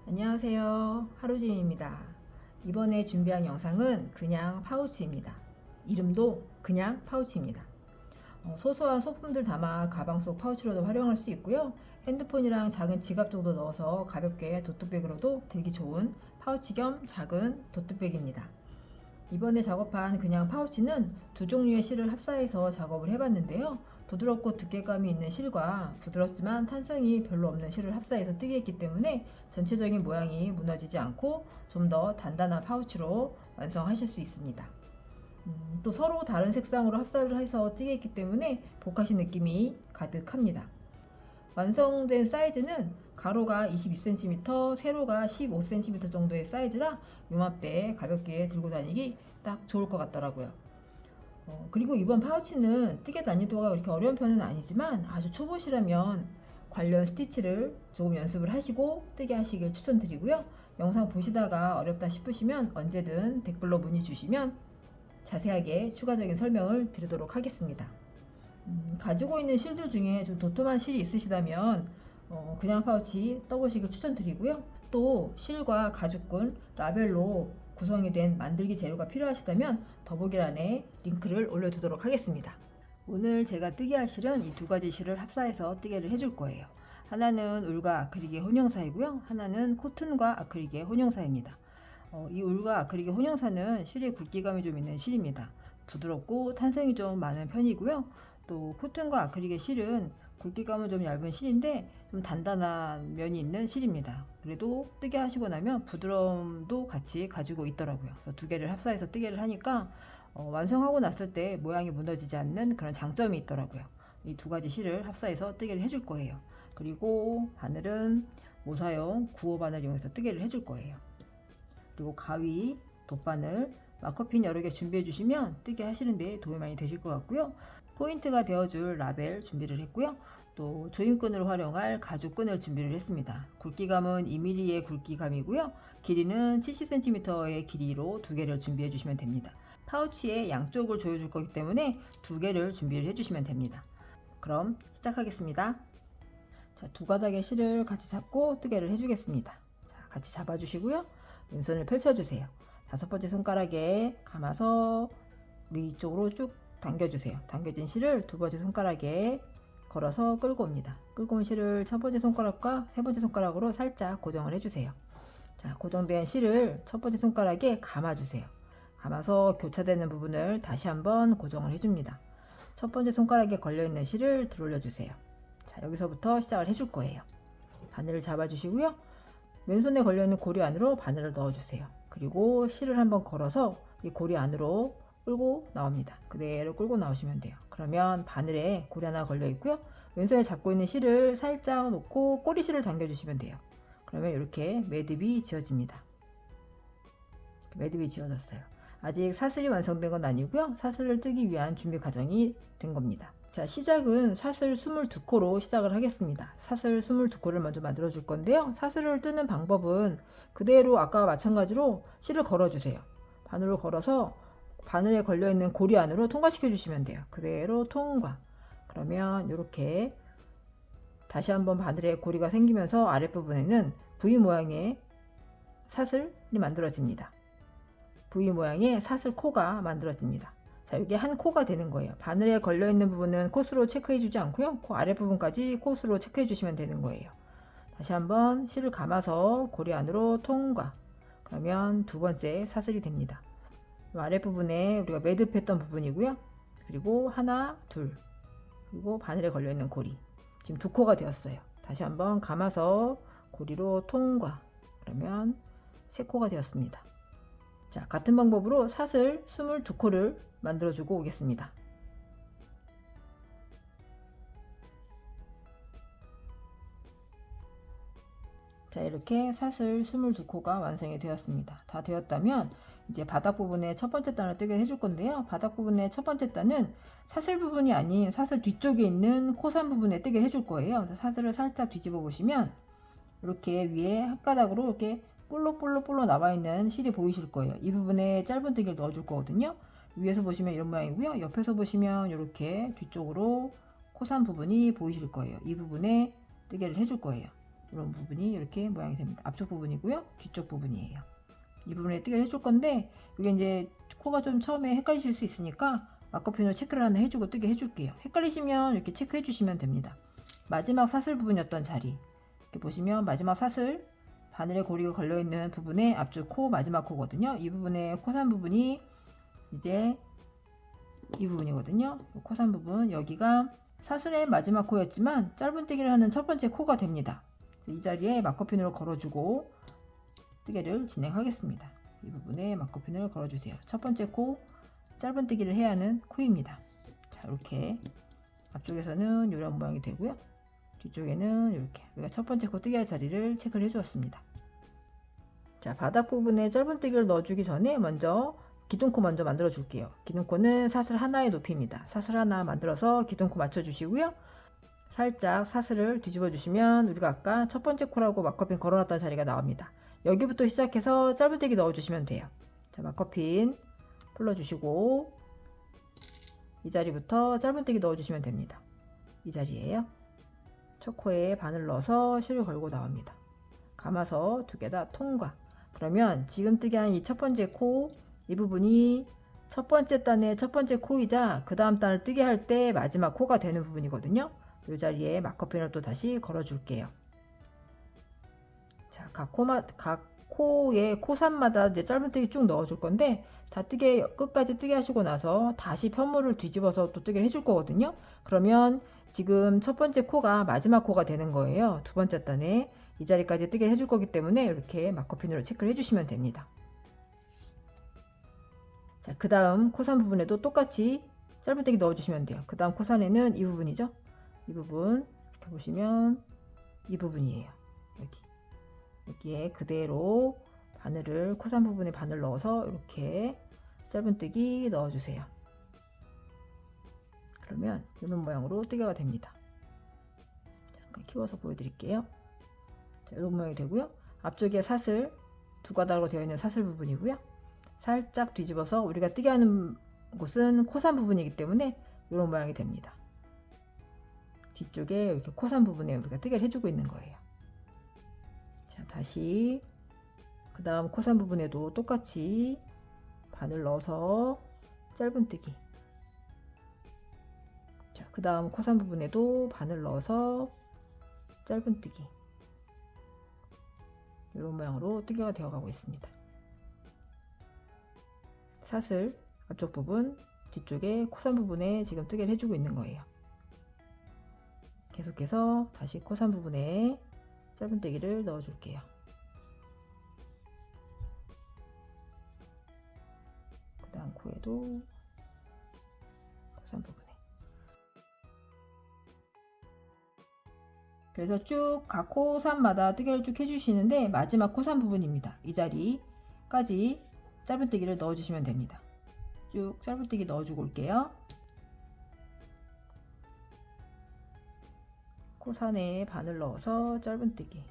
안녕하세요. 하루진입니다. 이번에 준비한 영상은 그냥 파우치입니다. 이름도 그냥 파우치입니다. 소소한 소품들 담아 가방 속 파우치로도 활용할 수 있고요. 핸드폰이랑 작은 지갑 정도 넣어서 가볍게 도트백으로도 들기 좋은 파우치 겸 작은 도트백입니다. 이번에 작업한 그냥 파우치는 두 종류의 실을 합사해서 작업을 해봤는데요. 부드럽고 두께감이 있는 실과 부드럽지만 탄성이 별로 없는 실을 합사해서 뜨게 했기 때문에 전체적인 모양이 무너지지 않고 좀 더 단단한 파우치로 완성하실 수 있습니다. 또 서로 다른 색상으로 합사를 해서 뜨게 했기 때문에 복하신 느낌이 가득합니다. 완성된 사이즈는 가로가 22cm, 세로가 15cm 정도의 사이즈라 요맘때 가볍게 들고 다니기 딱 좋을 것 같더라고요. 그리고 이번 파우치는 뜨개 난이도가 그렇게 어려운 편은 아니지만 아주 초보시라면 관련 스티치를 조금 연습을 하시고 뜨게 하시길 추천드리고요. 영상 보시다가 어렵다 싶으시면 언제든 댓글로 문의 주시면 자세하게 추가적인 설명을 드리도록 하겠습니다. 가지고 있는 실들 중에 좀 도톰한 실이 있으시다면 그냥 파우치 떠보시길 추천드리고요. 또 실과 가죽끈, 라벨로 구성이 된 만들기 재료가 필요하시다면 더보기란에 링크를 올려두도록 하겠습니다. 오늘 제가 뜨게 할 실은 이 두 가지 실을 합사해서 뜨개를 해줄 거예요. 하나는 울과 아크릴의 혼용사이고요. 하나는 코튼과 아크릴의 혼용사입니다. 이 울과 아크릴의 혼용사는 실의 굵기감이 좀 있는 실입니다. 부드럽고 탄성이 좀 많은 편이고요. 또 코튼과 아크릴의 실은 굵기감은 좀 얇은 실인데 좀 단단한 면이 있는 실입니다. 그래도 뜨개 하시고 나면 부드러움도 같이 가지고 있더라고요. 그래서 두 개를 합사해서 뜨개를 하니까 완성하고 났을 때 모양이 무너지지 않는 그런 장점이 있더라고요. 이 두 가지 실을 합사해서 뜨개를 해줄 거예요. 그리고 바늘은 모사용 9호 바늘 이용해서 뜨개를 해줄 거예요. 그리고 가위, 돗바늘, 마커핀 여러 개 준비해 주시면 뜨개 하시는데 도움이 많이 되실 것 같고요. 포인트가 되어줄 라벨 준비를 했고요. 또 조임끈으로 활용할 가죽끈을 준비를 했습니다. 굵기감은 2mm의 굵기감이고요. 길이는 70cm의 길이로 두 개를 준비해 주시면 됩니다. 파우치의 양쪽을 조여줄 거기 때문에 두 개를 준비를 해주시면 됩니다. 그럼 시작하겠습니다. 자, 두 가닥의 실을 같이 잡고 뜨개를 해주겠습니다. 자, 같이 잡아주시고요. 왼손을 펼쳐주세요. 다섯 번째 손가락에 감아서 위쪽으로 쭉 당겨주세요. 당겨진 실을 두 번째 손가락에 걸어서 끌고 옵니다. 끌고 온 실을 첫 번째 손가락과 세 번째 손가락으로 살짝 고정을 해주세요. 자, 고정된 실을 첫 번째 손가락에 감아주세요. 감아서 교차되는 부분을 다시 한번 고정을 해줍니다. 첫 번째 손가락에 걸려있는 실을 들어올려주세요. 자, 여기서부터 시작을 해줄 거예요. 바늘을 잡아주시고요. 왼손에 걸려있는 고리 안으로 바늘을 넣어주세요. 그리고 실을 한번 걸어서 이 고리 안으로 끌고 나옵니다. 그대로 끌고 나오시면 돼요. 그러면 바늘에 고리 하나 걸려 있고요. 왼손에 잡고 있는 실을 살짝 놓고 꼬리실을 당겨주시면 돼요. 그러면 이렇게 매듭이 지어집니다. 매듭이 지어졌어요. 아직 사슬이 완성된 건 아니고요. 사슬을 뜨기 위한 준비 과정이 된 겁니다. 자, 시작은 사슬 22코로 시작을 하겠습니다. 사슬 22코를 먼저 만들어 줄 건데요. 사슬을 뜨는 방법은 그대로 아까와 마찬가지로 실을 걸어 주세요. 바늘을 걸어서 바늘에 걸려있는 고리 안으로 통과시켜 주시면 돼요. 그대로 통과. 그러면 이렇게 다시 한번 바늘에 고리가 생기면서 아랫부분에는 V 모양의 사슬이 만들어집니다. V 모양의 사슬 코가 만들어집니다. 자, 이게 한 코가 되는 거예요. 바늘에 걸려있는 부분은 코스로 체크해 주지 않고요. 그 아랫부분까지 코스로 체크해 주시면 되는 거예요. 다시 한번 실을 감아서 고리 안으로 통과. 그러면 두 번째 사슬이 됩니다. 아랫부분에 우리가 매듭했던 부분이고요. 그리고 하나, 둘, 그리고 바늘에 걸려있는 고리. 지금 두 코가 되었어요. 다시 한번 감아서 고리로 통과. 그러면 세 코가 되었습니다. 자, 같은 방법으로 사슬 22코를 만들어주고 오겠습니다. 자, 이렇게 사슬 22코가 완성이 되었습니다. 다 되었다면 이제 바닥 부분에 첫 번째 단을 뜨게 해줄 건데요. 바닥 부분에 첫 번째 단은 사슬 부분이 아닌 사슬 뒤쪽에 있는 코산 부분에 뜨게 해줄 거예요. 그래서 사슬을 살짝 뒤집어 보시면 이렇게 위에 한 가닥으로 이렇게 볼록 나와 있는 실이 보이실 거예요. 이 부분에 짧은 뜨개를 넣어줄 거거든요. 위에서 보시면 이런 모양이고요. 옆에서 보시면 이렇게 뒤쪽으로 코산 부분이 보이실 거예요. 이 부분에 뜨개를 해줄 거예요. 이런 부분이 이렇게 모양이 됩니다. 앞쪽 부분이고요. 뒤쪽 부분이에요. 이 부분에 뜨개를 해줄 건데 이게 이제 코가 좀 처음에 헷갈리실 수 있으니까 마커핀으로 체크를 하나 해주고 뜨개 해줄게요. 헷갈리시면 이렇게 체크해 주시면 됩니다. 마지막 사슬 부분이었던 자리 이렇게 보시면 마지막 사슬 바늘에 고리가 걸려있는 부분에 앞쪽 코 마지막 코거든요. 이 부분에 코산 부분이 이제 이 부분이거든요. 코산 부분 여기가 사슬의 마지막 코였지만 짧은뜨기를 하는 첫 번째 코가 됩니다. 이 자리에 마커핀으로 걸어주고 뜨개를 진행하겠습니다. 이 부분에 마커핀을 걸어주세요. 첫 번째 코 짧은뜨기를 해야 하는 코입니다. 자, 이렇게 앞쪽에서는 이런 모양이 되고요. 뒤쪽에는 이렇게 우리가 첫 번째 코 뜨개할 자리를 체크를 해주었습니다. 자, 바닥 부분에 짧은뜨기를 넣어주기 전에 먼저 기둥코 먼저 만들어 줄게요. 기둥코는 사슬 하나의 높이입니다. 사슬 하나 만들어서 기둥코 맞춰 주시고요. 살짝 사슬을 뒤집어 주시면 우리가 아까 첫 번째 코라고 마커핀 걸어놨던 자리가 나옵니다. 여기부터 시작해서 짧은뜨기 넣어 주시면 돼요. 자, 마커핀 풀러 주시고 이 자리부터 짧은뜨기 넣어 주시면 됩니다. 이 자리에요. 첫 코에 바늘 넣어서 실을 걸고 나옵니다. 감아서 두 개 다 통과. 그러면 지금 뜨개한 이 첫 번째 코 이 부분이 첫 번째 단의 첫 번째 코이자 그 다음 단을 뜨게 할 때 마지막 코가 되는 부분이거든요. 이 자리에 마커핀을 또 다시 걸어 줄게요. 자, 각 코의 코산마다 이제 짧은뜨기 쭉 넣어 줄 건데 다 뜨개 끝까지 뜨게 하시고 나서 다시 편물을 뒤집어서 또 뜨개를 해줄 거거든요. 그러면 지금 첫 번째 코가 마지막 코가 되는 거예요. 두 번째 단에 이 자리까지 뜨개를 해줄 거기 때문에 이렇게 마커핀으로 체크를 해주시면 됩니다. 자, 그 다음 코산 부분에도 똑같이 짧은뜨기 넣어주시면 돼요. 그 다음 코산에는 이 부분이죠. 이 부분 이렇게 보시면 이 부분이에요. 여기에 그대로 바늘을 코산 부분에 바늘 넣어서 이렇게 짧은뜨기 넣어주세요. 그러면 이런 모양으로 뜨개가 됩니다. 잠깐 키워서 보여드릴게요. 자, 이런 모양이 되고요. 앞쪽에 사슬 두 가닥으로 되어 있는 사슬 부분이고요. 살짝 뒤집어서 우리가 뜨게 하는 곳은 코산 부분이기 때문에 이런 모양이 됩니다. 뒤쪽에 이렇게 코산 부분에 우리가 뜨개를 해주고 있는 거예요. 자, 다시 그 다음 코산 부분에도 똑같이 바늘 넣어서 짧은뜨기. 자, 그 다음 코산 부분에도 바늘 넣어서 짧은뜨기. 이런 모양으로 뜨개가 되어 가고 있습니다. 사슬 앞쪽 부분 뒤쪽에 코산 부분에 지금 뜨개를 해주고 있는 거예요. 계속해서 다시 코산 부분에 짧은뜨기를 넣어 줄게요. 그 다음 코에도 코산 부분에. 그래서 쭉 각 코산마다 뜨개를 쭉 해주시는데 마지막 코산 부분입니다. 이 자리까지 짧은뜨기를 넣어주시면 됩니다. 쭉 짧은뜨기 넣어주고 올게요. 코산에 바늘 넣어서 짧은뜨기.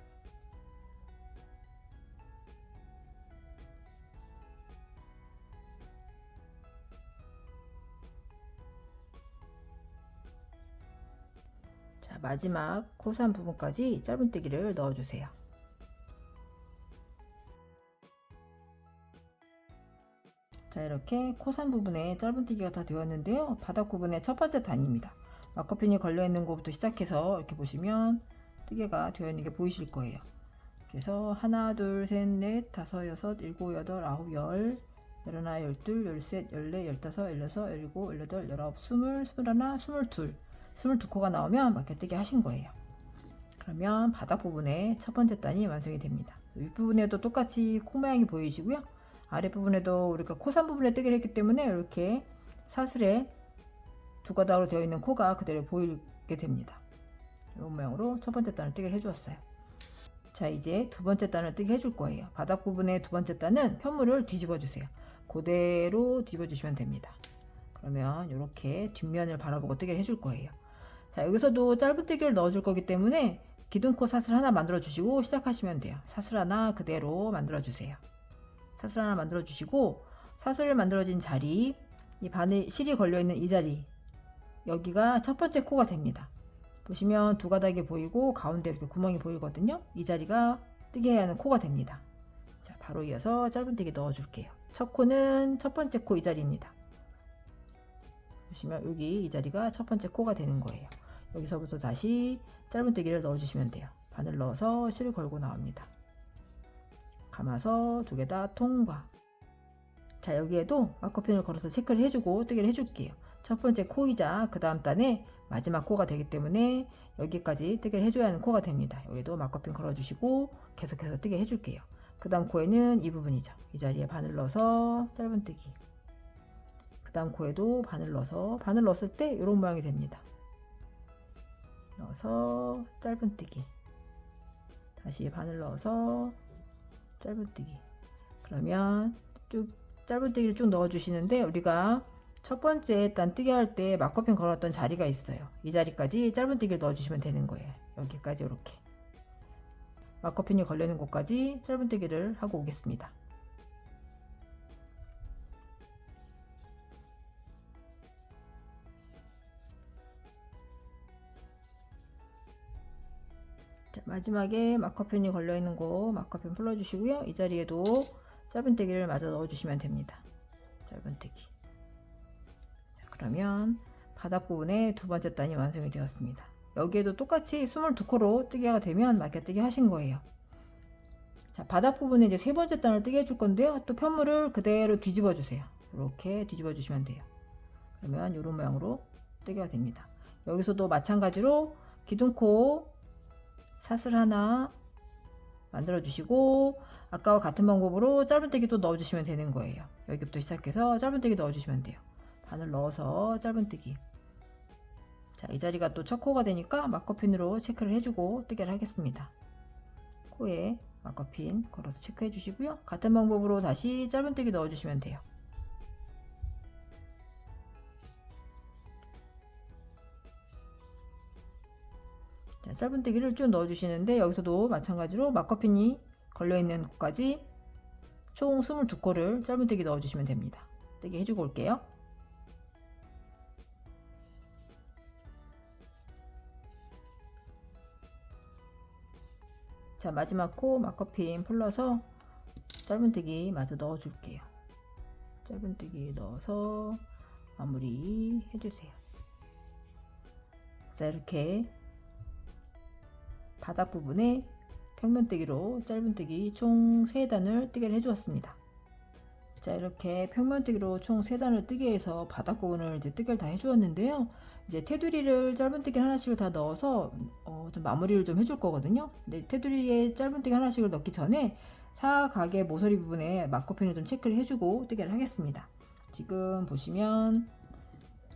자, 마지막 코산 부분까지 짧은뜨기를 넣어주세요. 자, 이렇게 코산 부분에 짧은뜨기가 다 되었는데요. 바닥 부분의 첫 번째 단입니다. 마커핀이 걸려있는 곳부터 시작해서 이렇게 보시면 뜨개가 되어 있는 게 보이실 거예요. 그래서 하나, 둘, 셋, 넷, 다섯, 여섯, 일곱, 여덟, 아홉, 열, 열하나, 열둘, 열셋, 열넷, 열다섯, 열여섯, 열일곱, 열여덟, 열아홉, 스물, 스물하나, 스물둘, 22코가 나오면 맞게뜨기 하신 거예요. 그러면 바닥 부분에 첫 번째 단이 완성이 됩니다. 윗부분에도 똑같이 코 모양이 보이시고요. 아랫부분에도 우리가 코산 부분에 뜨기를 했기 때문에 이렇게 사슬에 두 가닥으로 되어 있는 코가 그대로 보이게 됩니다. 이런 모양으로 첫 번째 단을 뜨기를 해주었어요. 자, 이제 두 번째 단을 뜨게 해줄 거예요. 바닥 부분의 두 번째 단은 편물을 뒤집어 주세요. 그대로 뒤집어 주시면 됩니다. 그러면 이렇게 뒷면을 바라보고 뜨기를 해줄 거예요. 자, 여기서도 짧은뜨기를 넣어줄 거기 때문에 기둥코 사슬 하나 만들어 주시고 시작하시면 돼요. 사슬 하나 그대로 만들어 주세요. 사슬 하나 만들어 주시고 사슬 만들어진 자리, 이 바늘 실이 걸려 있는 이 자리, 여기가 첫 번째 코가 됩니다. 보시면 두 가닥이 보이고 가운데 이렇게 구멍이 보이거든요. 이 자리가 뜨게 해야 하는 코가 됩니다. 자, 바로 이어서 짧은뜨기 넣어 줄게요. 첫 코는 첫 번째 코 이 자리입니다. 보시면 여기 이 자리가 첫 번째 코가 되는 거예요. 여기서부터 다시 짧은뜨기를 넣어 주시면 돼요. 바늘 넣어서 실 걸고 나옵니다. 감아서 두 개 다 통과. 자, 여기에도 마커핀을 걸어서 체크를 해주고 뜨개를 해줄게요. 첫 번째 코이자 그 다음 단에 마지막 코가 되기 때문에 여기까지 뜨개를 해줘야 하는 코가 됩니다. 여기도 마커핀 걸어주시고 계속해서 뜨개 해줄게요. 그 다음 코에는 이 부분이죠. 이 자리에 바늘 넣어서 짧은뜨기. 그 다음 코에도 바늘 넣어서, 바늘 넣었을 때 이런 모양이 됩니다. 넣어서 짧은뜨기. 다시 바늘 넣어서 짧은뜨기. 그러면 쭉 짧은뜨기를 쭉 넣어 주시는데, 우리가 첫 번째 단뜨기 할 때 마커핀 걸었던 자리가 있어요. 이 자리까지 짧은뜨기를 넣어 주시면 되는 거예요. 여기까지 이렇게 마커핀이 걸려 있는 곳까지 짧은뜨기를 하고 오겠습니다. 자, 마지막에 마커핀이 걸려 있는 곳 마커핀 풀어 주시고요. 이 자리에도 짧은뜨기를 마저 넣어 주시면 됩니다. 짧은뜨기. 자, 그러면 바닥 부분에 두 번째 단이 완성이 되었습니다. 여기에도 똑같이 22코로 뜨개가 되면 맞게뜨기 하신 거예요. 자, 바닥 부분에 이제 세 번째 단을 뜨게 해줄 건데요. 또 편물을 그대로 뒤집어 주세요. 이렇게 뒤집어 주시면 돼요. 그러면 이런 모양으로 뜨개가 됩니다. 여기서도 마찬가지로 기둥코 사슬 하나 만들어 주시고, 아까와 같은 방법으로 짧은뜨기 또 넣어 주시면 되는 거예요. 여기부터 시작해서 짧은뜨기 넣어 주시면 돼요. 바늘 넣어서 짧은뜨기. 자, 이 자리가 또 첫 코가 되니까 마커핀으로 체크를 해주고 뜨개를 하겠습니다. 코에 마커핀 걸어서 체크해 주시고요. 같은 방법으로 다시 짧은뜨기 넣어 주시면 돼요. 자, 짧은뜨기를 쭉 넣어 주시는데, 여기서도 마찬가지로 마커핀이 걸려 있는 곳까지 총 22코를 짧은뜨기 넣어 주시면 됩니다. 뜨개 해주고 올게요. 자, 마지막 코 마커핀 풀러서 짧은뜨기 마저 넣어 줄게요. 짧은뜨기 넣어서 마무리 해주세요. 자, 이렇게 바닥 부분에 평면뜨기로 짧은뜨기 총 3단을 뜨개를 해주었습니다. 자, 이렇게 평면뜨기로 총 3단을 뜨게 해서 바닥 부분을 이제 뜨개를 다 해주었는데요. 이제 테두리를 짧은뜨기 하나씩을 다 넣어서 좀 마무리를 좀 해줄 거거든요. 근데 테두리에 짧은뜨기 하나씩을 넣기 전에 사각의 모서리 부분에 마커핀을 좀 체크를 해주고 뜨개를 하겠습니다. 지금 보시면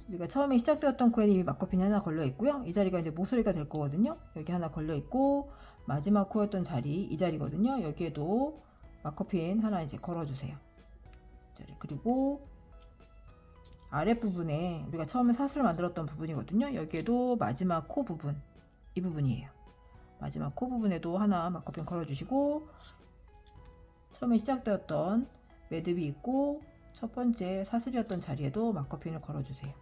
우리가 처음에 시작되었던 코에는 이미 마커핀이 하나 걸려 있고요. 이 자리가 이제 모서리가 될 거거든요. 여기 하나 걸려 있고, 마지막 코였던 자리 이 자리거든요. 여기에도 마커핀 하나 이제 걸어주세요. 그리고 아랫부분에 우리가 처음에 사슬을 만들었던 부분이거든요. 여기에도 마지막 코 부분, 이 부분이에요. 마지막 코 부분에도 하나 마커핀 걸어주시고, 처음에 시작되었던 매듭이 있고 첫 번째 사슬이었던 자리에도 마커핀을 걸어주세요.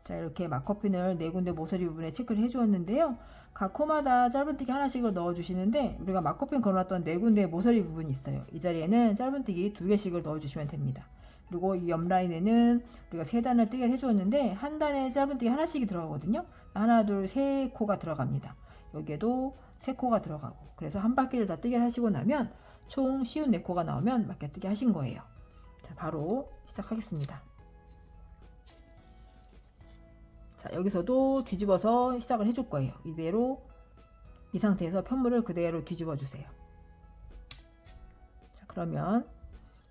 자, 이렇게 마커핀을 4군데 모서리 부분에 체크를 해주었는데요. 각 코마다 짧은뜨기 하나씩을 넣어주시는데, 우리가 마커핀 걸어놨던 4군데 모서리 부분이 있어요. 이 자리에는 짧은뜨기 2개씩을 넣어주시면 됩니다. 그리고 이 옆 라인에는 우리가 3단을 뜨개를 해주었는데, 한 단에 짧은뜨기 하나씩이 들어가거든요. 하나, 둘, 3코가 들어갑니다. 여기에도 3코가 들어가고, 그래서 한 바퀴를 다 뜨개를 하시고 나면 총 쉬운 4코가 나오면 맞게뜨기 하신 거예요. 자, 바로 시작하겠습니다. 자, 여기서도 뒤집어서 시작을 해줄 거예요. 이대로 이 상태에서 편물을 그대로 뒤집어 주세요. 자, 그러면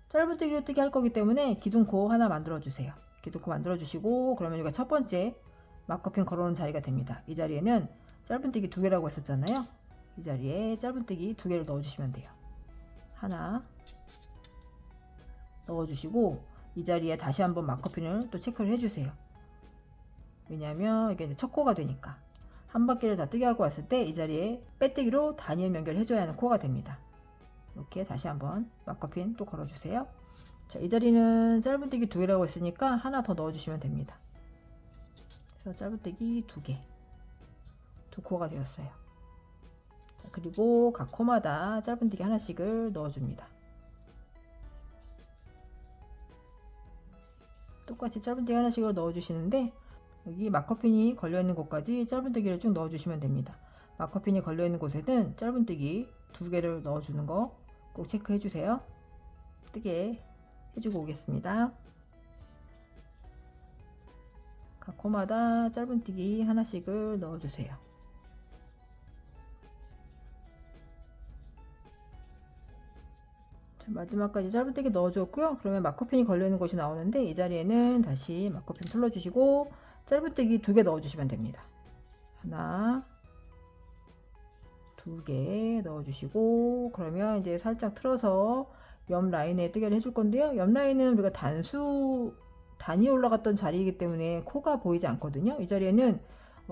짧은뜨기로 뜨기 할 거기 때문에 기둥코 하나 만들어 주세요. 기둥코 만들어 주시고, 그러면 여기가 첫 번째 마커핀 걸어놓은 자리가 됩니다. 이 자리에는 짧은뜨기 2개라고 했었잖아요. 이 자리에 짧은뜨기 2개를 넣어 주시면 돼요. 하나 넣어 주시고, 이 자리에 다시 한번 마커핀을 또 체크를 해 주세요. 왜냐하면 이게 이제 첫 코가 되니까 한 바퀴를 다 뜨게 하고 왔을 때 이 자리에 빼뜨기로 단위를 연결해줘야 하는 코가 됩니다. 이렇게 다시 한번 마커핀 또 걸어주세요. 자, 이 자리는 짧은뜨기 2개라고 했으니까 하나 더 넣어주시면 됩니다. 그래서 짧은뜨기 2개, 2코가 되었어요. 자, 그리고 각 코마다 짧은뜨기 하나씩을 넣어줍니다. 똑같이 짧은뜨기 하나씩을 넣어주시는데 여기 마커핀이 걸려있는 곳까지 짧은뜨기를 쭉 넣어주시면 됩니다. 마커핀이 걸려있는 곳에는 짧은뜨기 2개를 넣어주는 거 꼭 체크해주세요. 뜨게 해주고 오겠습니다. 각 코마다 짧은뜨기 하나씩을 넣어주세요. 자, 마지막까지 짧은뜨기 넣어주었고요. 그러면 마커핀이 걸려있는 곳이 나오는데 이 자리에는 다시 마커핀 풀러주시고 짧은뜨기 2개 넣어주시면 됩니다. 하나, 2개 넣어주시고 그러면 이제 살짝 틀어서 옆 라인에 뜨개를 해줄 건데요. 옆 라인은 우리가 단이 올라갔던 자리이기 때문에 코가 보이지 않거든요. 이 자리에는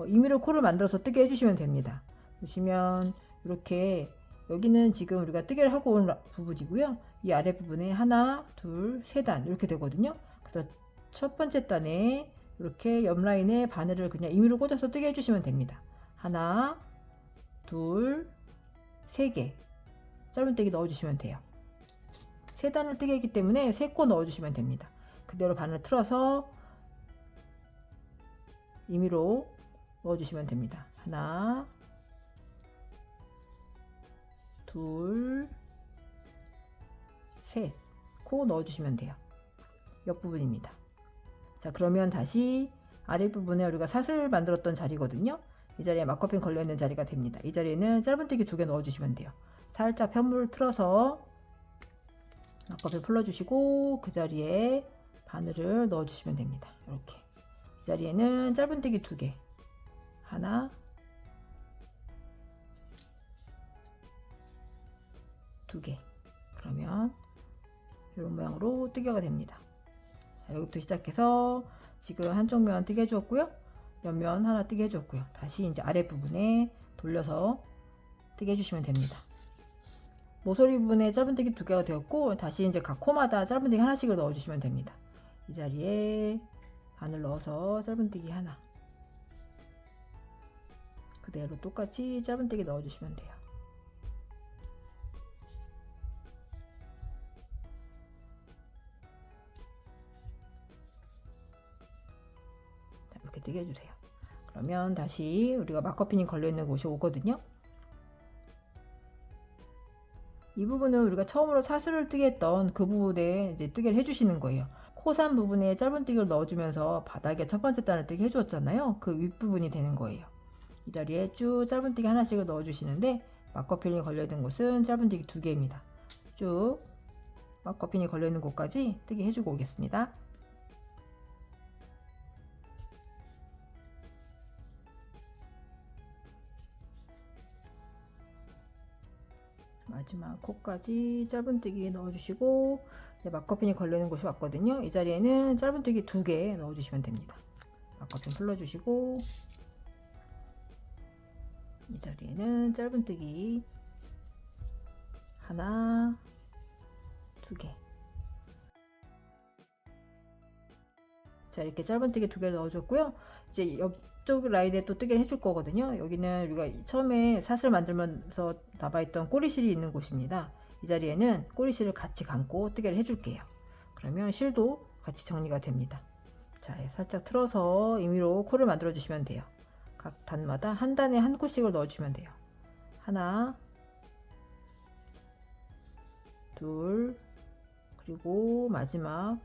임의로 코를 만들어서 뜨게 해주시면 됩니다. 보시면 이렇게 여기는 지금 우리가 뜨개를 하고 온 부분이고요. 이 아래 부분에 하나, 둘, 세 단 이렇게 되거든요. 그래서 첫 번째 단에 이렇게 옆 라인에 바늘을 그냥 임의로 꽂아서 뜨게 해주시면 됩니다. 하나, 둘, 세 개 짧은뜨기 넣어주시면 돼요. 세 단을 뜨게 했기 때문에 3코 넣어주시면 됩니다. 그대로 바늘 틀어서 임의로 넣어주시면 됩니다. 하나, 둘, 셋 코 넣어주시면 돼요. 옆부분입니다. 자, 그러면 다시 아랫부분에 우리가 사슬 만들었던 자리거든요. 이 자리에 마커핀 걸려있는 자리가 됩니다. 이 자리에는 짧은뜨기 2개 넣어주시면 돼요. 살짝 편물을 틀어서 마커핀 풀러주시고 그 자리에 바늘을 넣어주시면 됩니다. 이렇게 이 자리에는 짧은뜨기 2개, 하나, 두 개. 그러면 이런 모양으로 뜨개가 됩니다. 자, 여기부터 시작해서 지금 한쪽 면 뜨개 해주었고요. 옆면 하나 뜨개 해줬고요. 다시 이제 아랫부분에 돌려서 뜨개 해주시면 됩니다. 모서리 부분에 짧은뜨기 2개가 되었고 다시 이제 각 코마다 짧은뜨기 하나씩을 넣어주시면 됩니다. 이 자리에 바늘 넣어서 짧은뜨기 하나, 그대로 똑같이 짧은뜨기 넣어주시면 돼요. 자, 이렇게 뜨게 해주세요. 그러면 다시 우리가 마커핀이 걸려있는 곳이 오거든요. 이 부분은 우리가 처음으로 사슬을 뜨게 했던 그 부분에 이제 뜨개를 해주시는 거예요. 코산 부분에 짧은뜨기를 넣어주면서 바닥에 첫 번째 단을 뜨게 해주었잖아요. 그 윗부분이 되는 거예요. 이 자리에 쭉 짧은뜨기 하나씩을 넣어주시는데 마커핀이 걸려있는 곳은 짧은뜨기 2개입니다. 쭉 마커핀이 걸려있는 곳까지 뜨게 해주고 오겠습니다. 마지막 코까지 짧은뜨기 넣어주시고 이제 마커핀이 걸리는 곳이 왔거든요. 이 자리에는 짧은뜨기 2개 넣어주시면 됩니다. 마커핀 풀러주시고 이 자리에는 짧은뜨기 하나, 2개. 자, 이렇게 짧은뜨기 2개를 넣어줬고요. 이제 옆쪽 라인에 또 뜨개를 해줄 거거든요. 여기는 우리가 처음에 사슬 만들면서 남아있던 꼬리실이 있는 곳입니다. 이 자리에는 꼬리실을 같이 감고 뜨개를 해줄게요. 그러면 실도 같이 정리가 됩니다. 자, 살짝 틀어서 임의로 코를 만들어 주시면 돼요. 각 단마다 한 단에 한 코씩을 넣어주시면 돼요. 하나, 둘, 그리고 마지막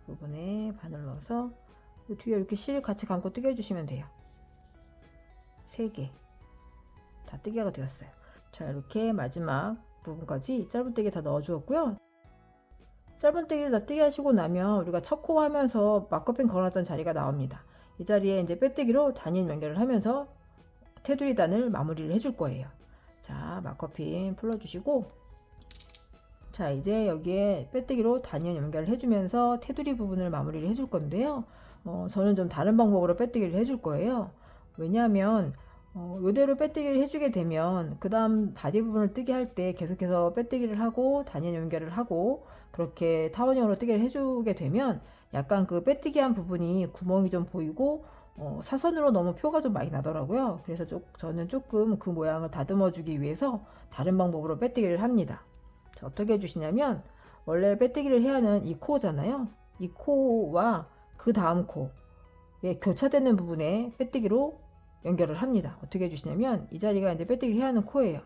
부분에 바늘 넣어서 뒤에 이렇게 실 같이 감고 뜨개 해주시면 돼요. 3개 다 뜨개가 되었어요. 자, 이렇게 마지막 부분까지 짧은뜨기 다 넣어 주었고요. 짧은뜨기를 다 뜨개 하시고 나면 우리가 첫 코 하면서 마커핀 걸어놨던 자리가 나옵니다. 이 자리에 이제 빼뜨기로 단일 연결을 하면서 테두리 단을 마무리를 해줄 거예요. 자, 마커핀 풀어주시고 자, 이제 여기에 빼뜨기로 단일 연결을 해주면서 테두리 부분을 마무리를 해줄 건데요. 저는 좀 다른 방법으로 빼뜨기를 해줄 거예요. 왜냐하면 이대로 빼뜨기를 해주게 되면 그 다음 바디 부분을 뜨게 할 때 계속해서 빼뜨기를 하고 단연 연결을 하고 그렇게 타원형으로 뜨기를 해주게 되면 약간 그 빼뜨기한 부분이 구멍이 좀 보이고 사선으로 너무 표가 좀 많이 나더라고요. 그래서 저는 조금 그 모양을 다듬어 주기 위해서 다른 방법으로 빼뜨기를 합니다. 자, 어떻게 해주시냐면 원래 빼뜨기를 해야 하는 이 코잖아요. 이 코와 그 다음 코에 교차되는 부분에 빼뜨기로 연결을 합니다. 어떻게 해주시냐면 이 자리가 이제 빼뜨기를 해야 하는 코예요.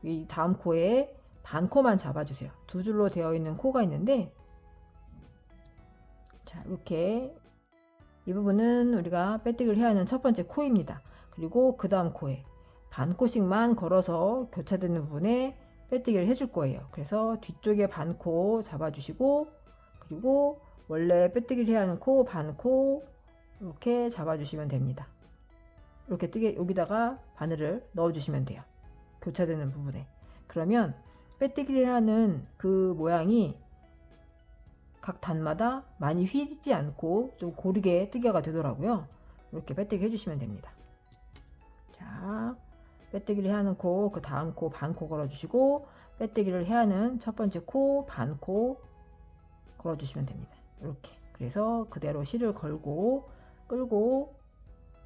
이 다음 코에 반 코만 잡아주세요. 두 줄로 되어 있는 코가 있는데, 자, 이렇게 이 부분은 우리가 빼뜨기를 해야 하는 첫 번째 코입니다. 그리고 그 다음 코에 반 코씩만 걸어서 교차되는 부분에 빼뜨기를 해줄 거예요. 그래서 뒤쪽에 반 코 잡아주시고, 그리고 원래 빼뜨기를 해야 하는 코, 반 코 이렇게 잡아주시면 됩니다. 이렇게 뜨게 여기다가 바늘을 넣어주시면 돼요. 교차되는 부분에. 그러면 빼뜨기를 하는 그 모양이 각 단마다 많이 휘지 않고 좀 고르게 뜨개가 되더라고요. 이렇게 빼뜨기 해주시면 됩니다. 자, 빼뜨기를 해야 하는 코, 그 다음 코, 반 코 걸어주시고 빼뜨기를 해야 하는 첫 번째 코, 반 코 걸어주시면 됩니다. 이렇게. 그래서 그대로 실을 걸고 끌고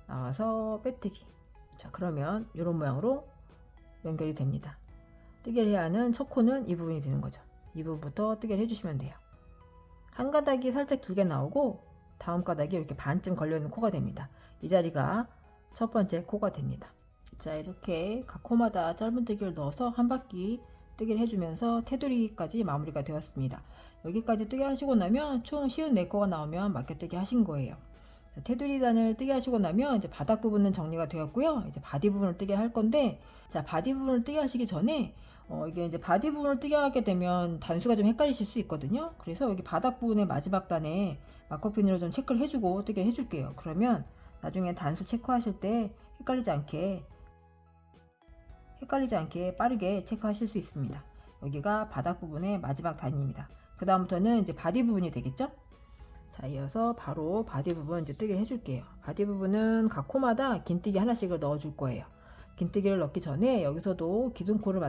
나와서 빼뜨기. 자, 그러면 이런 모양으로 연결이 됩니다. 뜨개를 해야 하는 첫 코는 이 부분이 되는 거죠. 이 부분부터 뜨개를 해주시면 돼요. 한 가닥이 살짝 길게 나오고 다음 가닥이 이렇게 반쯤 걸려있는 코가 됩니다. 이 자리가 첫 번째 코가 됩니다. 자, 이렇게 각 코마다 짧은 뜨개를 넣어서 한 바퀴 뜨개를 해주면서 테두리까지 마무리가 되었습니다. 여기까지 뜨개 하시고 나면 총 쉬운 4코가 나오면 맞게뜨기 하신 거예요. 테두리 단을 뜨게 하시고 나면 이제 바닥 부분은 정리가 되었고요. 이제 바디 부분을 뜨게 할 건데, 자, 바디 부분을 뜨게 하시기 전에 이게 이제 바디 부분을 뜨게 하게 되면 단수가 좀 헷갈리실 수 있거든요. 그래서 여기 바닥 부분의 마지막 단에 마커핀으로 좀 체크를 해주고 뜨게 해줄게요. 그러면 나중에 단수 체크하실 때 헷갈리지 않게 빠르게 체크하실 수 있습니다. 여기가 바닥 부분의 마지막 단입니다. 그 다음부터는 이제 바디 부분이 되겠죠? 자, 이어서 바로 바디 부분 이제 뜨기를 해줄게요. 바디 부분은 각 코마다 긴뜨기 하나씩을 넣어줄 거예요. 긴뜨기를 넣기 전에 여기서도 기둥코를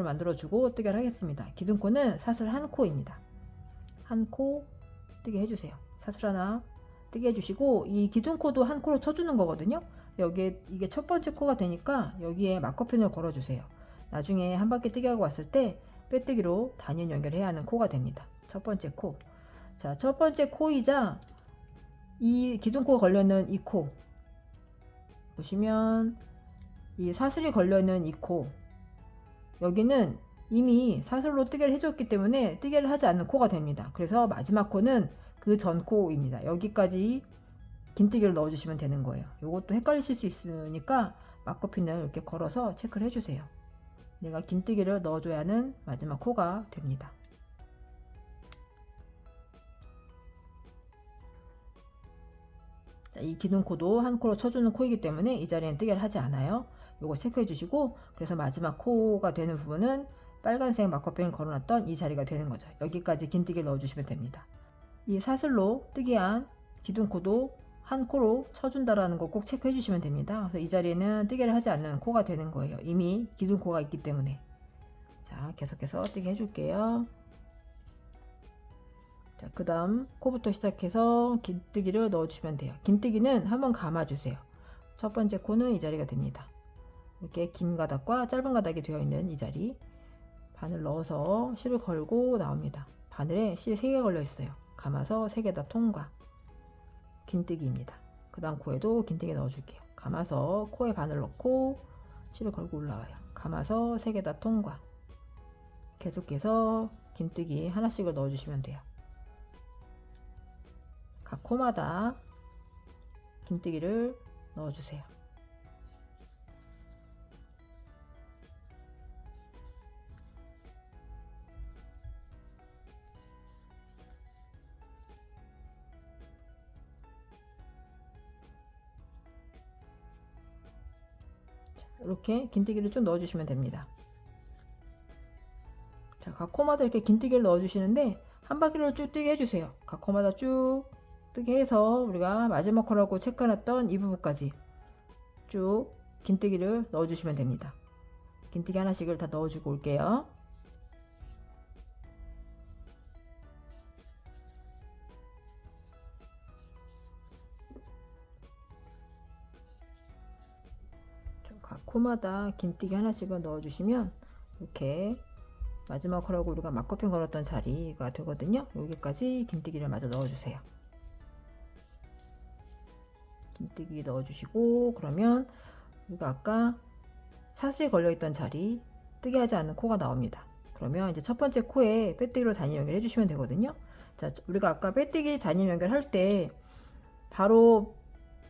만들어주고 뜨개를 하겠습니다. 기둥코는 사슬 한 코입니다. 한 코 뜨게 해주세요. 사슬 하나 뜨게 해주시고 이 기둥코도 한 코로 쳐주는 거거든요. 여기에 이게 첫 번째 코가 되니까 여기에 마커핀을 걸어주세요. 나중에 한 바퀴 뜨게 하고 왔을 때 빼뜨기로 단연 연결해야 하는 코가 됩니다. 첫 번째 코. 자, 첫 번째 코이자 이 기둥코가 걸려있는 이 코 보시면 이 사슬이 걸려있는 이 코, 여기는 이미 사슬로 뜨개를 해줬기 때문에 뜨개를 하지 않는 코가 됩니다. 그래서 마지막 코는 그 전 코입니다. 여기까지 긴뜨기를 넣어주시면 되는 거예요. 이것도 헷갈리실 수 있으니까 마커핀을 이렇게 걸어서 체크를 해주세요. 내가 긴뜨기를 넣어줘야 하는 마지막 코가 됩니다. 이 기둥코도 한 코로 쳐주는 코이기 때문에 이 자리에는 뜨개를 하지 않아요. 요거 체크해 주시고, 그래서 마지막 코가 되는 부분은 빨간색 마커핀을 걸어놨던 이 자리가 되는 거죠. 여기까지 긴뜨기를 넣어주시면 됩니다. 이 사슬로 뜨개한 기둥코도 한 코로 쳐준다라는 거 꼭 체크해 주시면 됩니다. 그래서 이 자리에는 뜨개를 하지 않는 코가 되는 거예요. 이미 기둥코가 있기 때문에. 자, 계속해서 뜨개 해줄게요. 자, 그 다음 코부터 시작해서 긴뜨기를 넣어주시면 돼요. 긴뜨기는 한번 감아주세요. 첫 번째 코는 이 자리가 됩니다. 이렇게 긴 가닥과 짧은 가닥이 되어 있는 이 자리, 바늘 넣어서 실을 걸고 나옵니다. 바늘에 실 3개 걸려 있어요. 감아서 3개 다 통과. 긴뜨기입니다. 그 다음 코에도 긴뜨기 넣어줄게요. 감아서 코에 바늘 넣고 실을 걸고 올라와요. 감아서 3개 다 통과. 계속해서 긴뜨기 하나씩을 넣어주시면 돼요. 각 코마다 긴뜨기를 넣어주세요. 이렇게 긴뜨기를 쭉 넣어주시면 됩니다. 자, 각 코마다 이렇게 긴뜨기를 넣어주시는데 한 바퀴를 쭉 뜨게 해주세요. 각 코마다 쭉 뜨게 해서 우리가 마지막 코라고 체크해놨던 이 부분까지 쭉 긴뜨기를 넣어주시면 됩니다. 긴뜨기 하나씩을 다 넣어주고 올게요. 각 코마다 긴뜨기 하나씩을 넣어주시면 이렇게 마지막 코라고 우리가 막커핀 걸었던 자리가 되거든요. 여기까지 긴뜨기를 마저 넣어주세요. 긴뜨기 넣어주시고, 그러면 우리가 아까 사슬이 걸려있던 자리 뜨게 하지 않는 코가 나옵니다. 그러면 이제 첫 번째 코에 빼뜨기로 단일 연결해 주시면 되거든요. 자, 우리가 아까 빼뜨기 단일 연결할 때 바로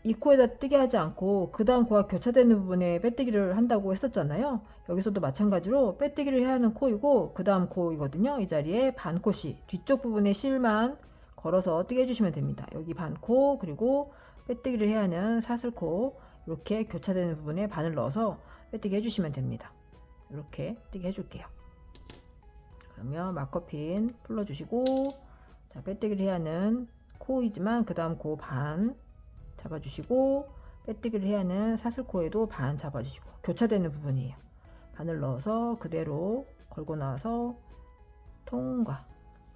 이 코에다 뜨게 하지 않고 그 다음 코와 교차되는 부분에 빼뜨기를 한다고 했었잖아요. 여기서도 마찬가지로 빼뜨기를 해야 하는 코이고 그 다음 코이거든요. 이 자리에 반 코씩 뒤쪽 부분에 실만 걸어서 뜨게 해주시면 됩니다. 여기 반 코, 그리고 빼뜨기를 해야 하는 사슬코, 이렇게 교차되는 부분에 반을 넣어서 빼뜨기 해주시면 됩니다. 이렇게 뜨게 해줄게요. 그러면 막커핀 풀러주시고, 자, 빼뜨기를 해야 하는 코이지만 그 다음 코 반 잡아주시고, 빼뜨기를 해야 하는 사슬코에도 반 잡아주시고, 교차되는 부분이에요. 반을 넣어서 그대로 걸고 나와서 통과.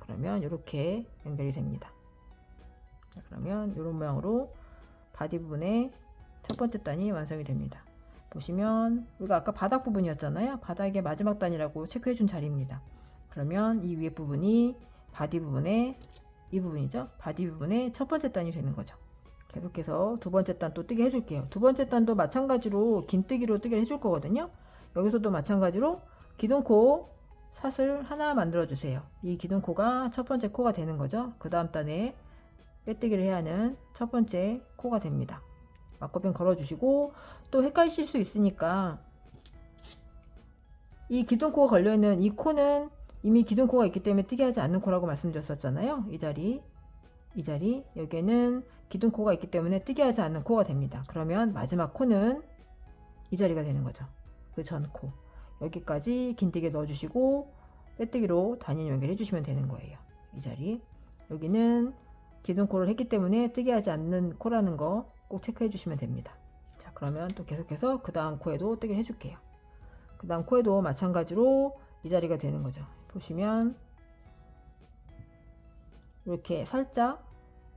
그러면 이렇게 연결이 됩니다. 자, 그러면 이런 모양으로 바디 부분에 첫 번째 단이 완성이 됩니다. 보시면 우리가 아까 바닥 부분이었잖아요. 바닥의 마지막 단이라고 체크해 준 자리입니다. 그러면 이 위에 부분이 바디 부분의 이 부분이죠. 바디 부분의 첫 번째 단이 되는 거죠. 계속해서 두 번째 단 또 뜨게 해줄게요. 두 번째 단도 마찬가지로 긴뜨기로 뜨게 해줄 거거든요. 여기서도 마찬가지로 기둥코 사슬 하나 만들어 주세요. 이 기둥코가 첫 번째 코가 되는 거죠. 그 다음 단에 빼뜨기를 해야 하는 첫 번째 코가 됩니다. 막커핀 걸어주시고, 또 헷갈리실 수 있으니까 이 기둥코가 걸려있는 이 코는 이미 기둥코가 있기 때문에 뜨게 하지 않는 코라고 말씀드렸었잖아요. 이 자리 여기에는 기둥코가 있기 때문에 뜨게 하지 않는 코가 됩니다. 그러면 마지막 코는 이 자리가 되는 거죠. 그 전 코. 여기까지 긴뜨기 넣어주시고 빼뜨기로 단일 연결해 주시면 되는 거예요. 이 자리. 여기는 기둥코를 했기 때문에 뜨게 하지 않는 코라는 거 꼭 체크해 주시면 됩니다. 자, 그러면 또 계속해서 그 다음 코에도 뜨기를 해줄게요. 그 다음 코에도 마찬가지로 이 자리가 되는 거죠. 보시면 이렇게 살짝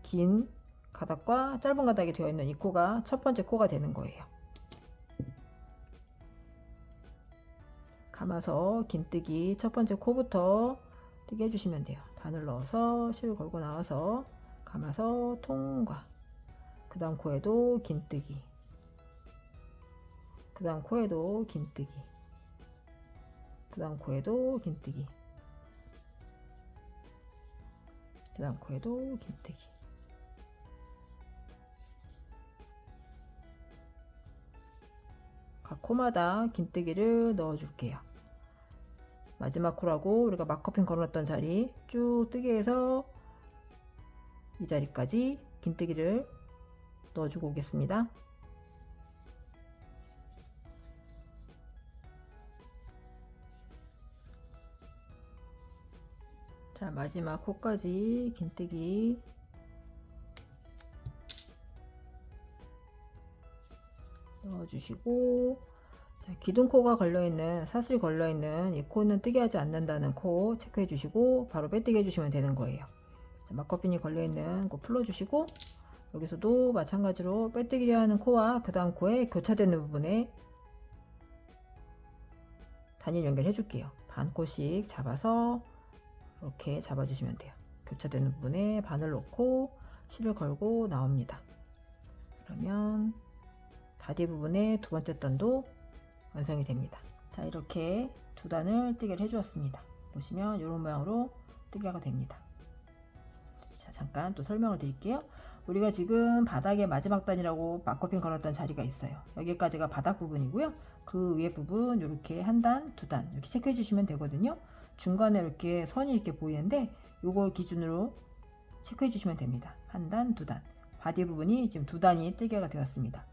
긴 가닥과 짧은 가닥이 되어 있는 이 코가 첫 번째 코가 되는 거예요. 감아서 긴뜨기 첫 번째 코부터 뜨게 해주시면 돼요. 바늘 넣어서 실 걸고 나와서 감아서 통과. 그 다음 코에도 긴뜨기, 그 다음 코에도 긴뜨기, 그 다음 코에도 긴뜨기, 그 다음 코에도 긴뜨기. 각 코마다 긴뜨기를 넣어 줄게요. 마지막 코라고 우리가 막커핀 걸어놨던 자리 쭉 뜨게 해서 이 자리까지 긴뜨기를 넣어주고 오겠습니다. 자, 마지막 코까지 긴뜨기 넣어주시고, 자, 기둥코가 걸려있는, 사슬이 걸려있는 이 코는 뜨게 하지 않는다는 코 체크해 주시고 바로 빼뜨기 해주시면 되는 거예요. 자, 막커핀이 걸려있는 코 풀어주시고, 여기서도 마찬가지로 빼뜨기를 하는 코와 그 다음 코에 교차되는 부분에 단일 연결해 줄게요. 반 코씩 잡아서 이렇게 잡아주시면 돼요. 교차되는 부분에 바늘 넣고 실을 걸고 나옵니다. 그러면 바디 부분의 두 번째 단도 완성이 됩니다. 자, 이렇게 두 단을 뜨개를 해주었습니다. 보시면 이런 모양으로 뜨개가 됩니다. 자, 잠깐 또 설명을 드릴게요. 우리가 지금 바닥의 마지막 단이라고 막커핀 걸었던 자리가 있어요. 여기까지가 바닥 부분이고요. 그 위에 부분 이렇게 한 단, 두 단 이렇게 체크해 주시면 되거든요. 중간에 이렇게 선이 이렇게 보이는데 요걸 기준으로 체크해 주시면 됩니다. 한 단, 두 단. 바디 부분이 지금 두 단이 뜨개가 되었습니다.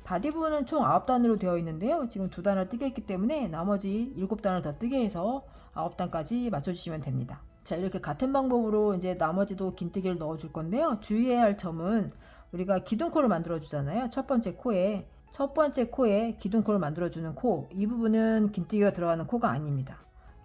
바디 부분은 총 9단으로 되어 있는데요. 지금 두 단을 뜨게 했기 때문에 나머지 7단을 더 뜨게 해서 9단까지 맞춰주시면 됩니다. 자, 이렇게 같은 방법으로 이제 나머지도 긴뜨기를 넣어 줄 건데요. 주의해야 할 점은 우리가 기둥코를 만들어 주잖아요. 첫 번째 코에 첫 번째 코에 기둥코를 만들어주는 코, 이 부분은 긴뜨기가 들어가는 코가 아닙니다.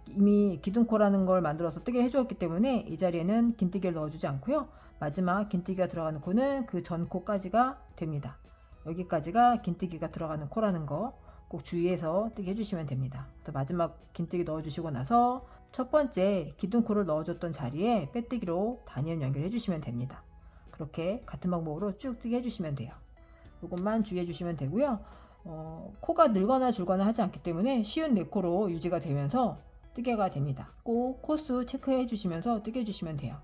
이미 기둥코라는 걸 만들어서 뜨게 해주었기 때문에 이 자리에는 긴뜨기를 넣어주지 않고요. 마지막 긴뜨기가 들어가는 코는 그 전 코까지가 됩니다. 여기까지가 긴뜨기가 들어가는 코라는 거 꼭 주의해서 뜨게 해주시면 됩니다. 또 마지막 긴뜨기 넣어주시고 나서 첫 번째 기둥코를 넣어줬던 자리에 빼뜨기로 단위원 연결해 주시면 됩니다. 그렇게 같은 방법으로 쭉 뜨게 해주시면 돼요. 이것만 주의해 주시면 되고요. 코가 늘거나 줄거나 하지 않기 때문에 쉬운 4코로 유지가 되면서 뜨개가 됩니다. 꼭 코수 체크해 주시면서 뜨개 주시면 돼요.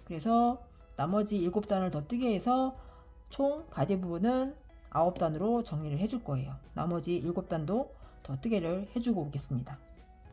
그래서 나머지 7단을 더 뜨게 해서 총 바디 부분은 9단으로 정리를 해줄 거예요. 나머지 7단도 더 뜨개를 해주고 오겠습니다.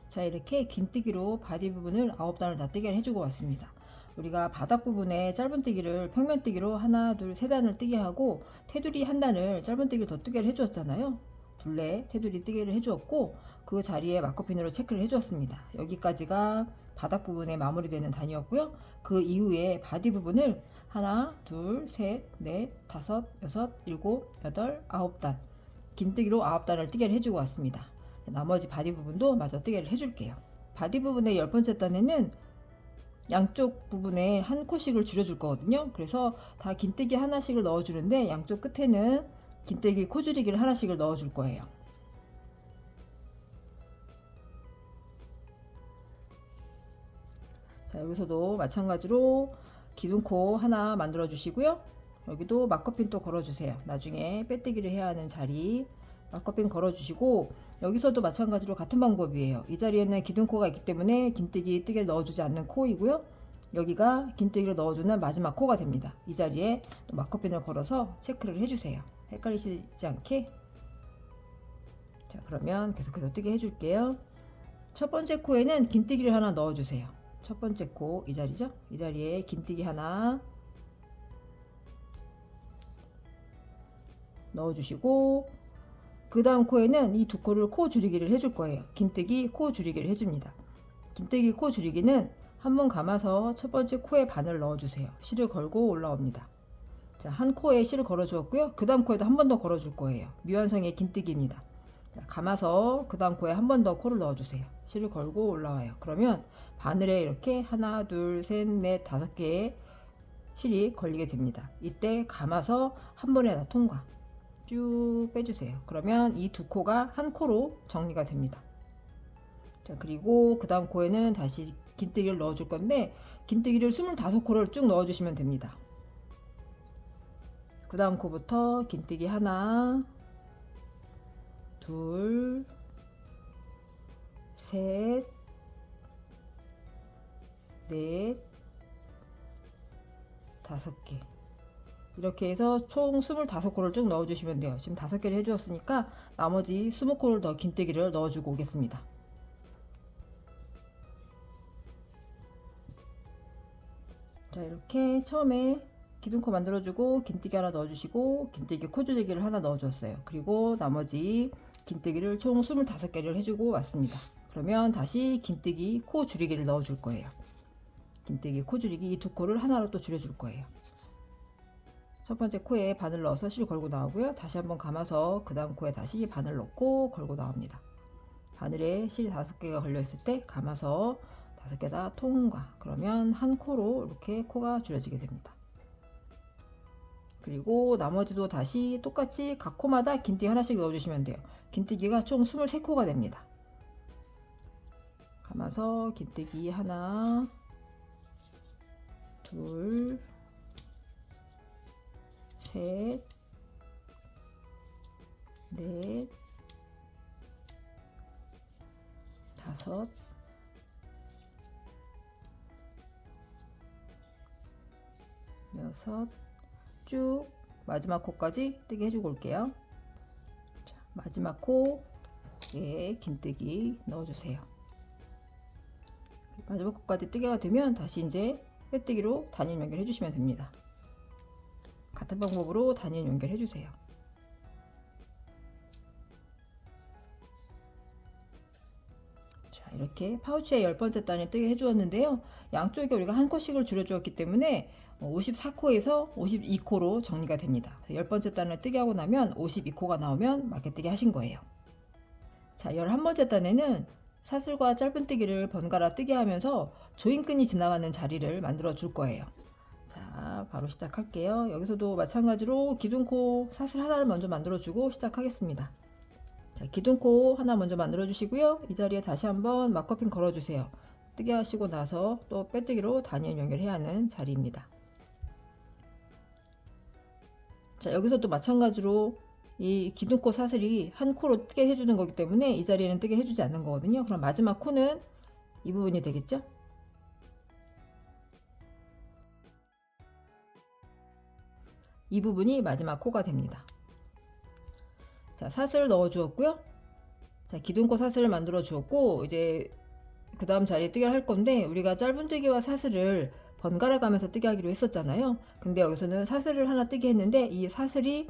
자, 이렇게 긴뜨기로 바디 부분을 9단을 다 뜨개를 해주고 왔습니다. 우리가 바닥 부분에 짧은뜨기를 평면뜨기로 하나, 둘, 세 단을 뜨게 하고 테두리 한 단을 짧은뜨기를 더 뜨개를 해주었잖아요. 둘레 테두리 뜨개를 해주었고 그 자리에 마커핀으로 체크를 해주었습니다. 여기까지가 바닥 부분에 마무리되는 단이었고요. 그 이후에 바디 부분을 하나, 둘, 셋, 넷, 다섯, 여섯, 일곱, 여덟, 9단 긴뜨기로 9단을 뜨개를 해주고 왔습니다. 나머지 바디 부분도 마저 뜨개를 해줄게요. 바디 부분의 10번째 단에는 양쪽 부분에 한 코씩을 줄여줄 거거든요. 그래서 다 긴뜨기 하나씩을 넣어주는데 양쪽 끝에는 긴뜨기 코줄이기를 하나씩을 넣어줄 거예요. 자, 여기서도 마찬가지로 기둥코 하나 만들어 주시고요. 여기도 마커핀 또 걸어 주세요. 나중에 빼뜨기를 해야 하는 자리 마커핀 걸어 주시고 여기서도 마찬가지로 같은 방법이에요. 이 자리에는 기둥코가 있기 때문에 긴뜨기 뜨개를 넣어주지 않는 코이고요. 여기가 긴뜨기를 넣어주는 마지막 코가 됩니다. 이 자리에 또 마커핀을 걸어서 체크를 해주세요. 헷갈리시지 않게. 자, 그러면 계속해서 뜨게 해줄게요. 첫 번째 코에는 긴뜨기를 하나 넣어주세요. 첫 번째 코 이 자리죠? 이 자리에 긴뜨기 하나 넣어주시고 그 다음 코에는 이 두 코를 코 줄이기를 해줄 거예요. 긴뜨기 코 줄이기를 해줍니다. 긴뜨기 코 줄이기는 한번 감아서 첫 번째 코에 바늘 넣어주세요. 실을 걸고 올라옵니다. 자, 한 코에 실을 걸어 주었고요. 그 다음 코에도 한 번 더 걸어 줄 거예요. 미완성의 긴뜨기입니다. 자, 감아서 그 다음 코에 한 번 더 코를 넣어주세요. 실을 걸고 올라와요. 그러면 바늘에 이렇게 하나, 둘, 셋, 넷, 5개의 실이 걸리게 됩니다. 이때 감아서 한 번에 다 통과. 쭉 빼주세요. 그러면 이 두 코가 한 코로 정리가 됩니다. 자, 그리고 그 다음 코에는 다시 긴뜨기를 넣어 줄 건데 긴뜨기를 25코를 쭉 넣어 주시면 됩니다. 그 다음 코부터 긴뜨기 하나, 둘, 셋, 넷, 5개 이렇게 해서 총 25코를 쭉 넣어주시면 돼요. 지금 5개를 해주었으니까 나머지 20코를 더 긴뜨기를 넣어주고 오겠습니다. 자, 이렇게 처음에 기둥코 만들어주고 긴뜨기 하나 넣어주시고 긴뜨기 코줄이기를 하나 넣어줬어요. 그리고 나머지 긴뜨기를 총 25개를 해주고 왔습니다. 그러면 다시 긴뜨기 코 줄이기를 넣어줄 거예요. 긴뜨기 코 줄이기 이 두 코를 하나로 또 줄여줄 거예요. 첫 번째 코에 바늘 넣어서 실 걸고 나오고요. 다시 한번 감아서 그 다음 코에 다시 바늘 넣고 걸고 나옵니다. 바늘에 실 5개가 걸려 있을 때 감아서 5개 다 통과. 그러면 한 코로 이렇게 코가 줄여지게 됩니다. 그리고 나머지도 다시 똑같이 각 코마다 긴뜨기 하나씩 넣어주시면 돼요. 긴뜨기가 총 23코가 됩니다. 감아서 긴뜨기 하나, 둘, 셋, 넷, 5, 6, 쭉 마지막 코까지 뜨게 해주고 올게요. 자, 마지막 코에 긴뜨기 넣어주세요. 마지막 코까지 뜨개가 되면 다시 이제 빼뜨기로 단일 연결해 주시면 됩니다. 같은 방법으로 단일 연결해 주세요. 자, 이렇게 파우치에 10번째 단을 뜨게 해주었는데요. 양쪽에 우리가 한 코씩을 줄여 주었기 때문에 54코에서 52코로 정리가 됩니다. 10번째 단을 뜨게 하고 나면 52코가 나오면 막개뜨기 하신 거예요. 자, 11번째 단에는 사슬과 짧은뜨기를 번갈아 뜨게 하면서 조임끈이 지나가는 자리를 만들어 줄 거예요. 자, 바로 시작할게요. 여기서도 마찬가지로 기둥코 사슬 하나를 먼저 만들어 주고 시작하겠습니다. 자, 기둥코 하나 먼저 만들어 주시고요. 이 자리에 다시 한번 막커핀 걸어 주세요. 뜨게 하시고 나서 또 빼뜨기로 단위를 연결해야 하는 자리입니다. 자, 여기서도 마찬가지로 이 기둥코 사슬이 한 코로 뜨게 해주는 거기 때문에 이 자리에는 뜨게 해주지 않는 거거든요. 그럼 마지막 코는 이 부분이 되겠죠? 이 부분이 마지막 코가 됩니다. 자, 사슬 넣어 주었고요. 자, 기둥코 사슬을 만들어 주었고, 이제 그 다음 자리에 뜨게 할 건데, 우리가 짧은뜨기와 사슬을 번갈아 가면서 뜨게 하기로 했었잖아요. 근데 여기서는 사슬을 하나 뜨게 했는데 이 사슬이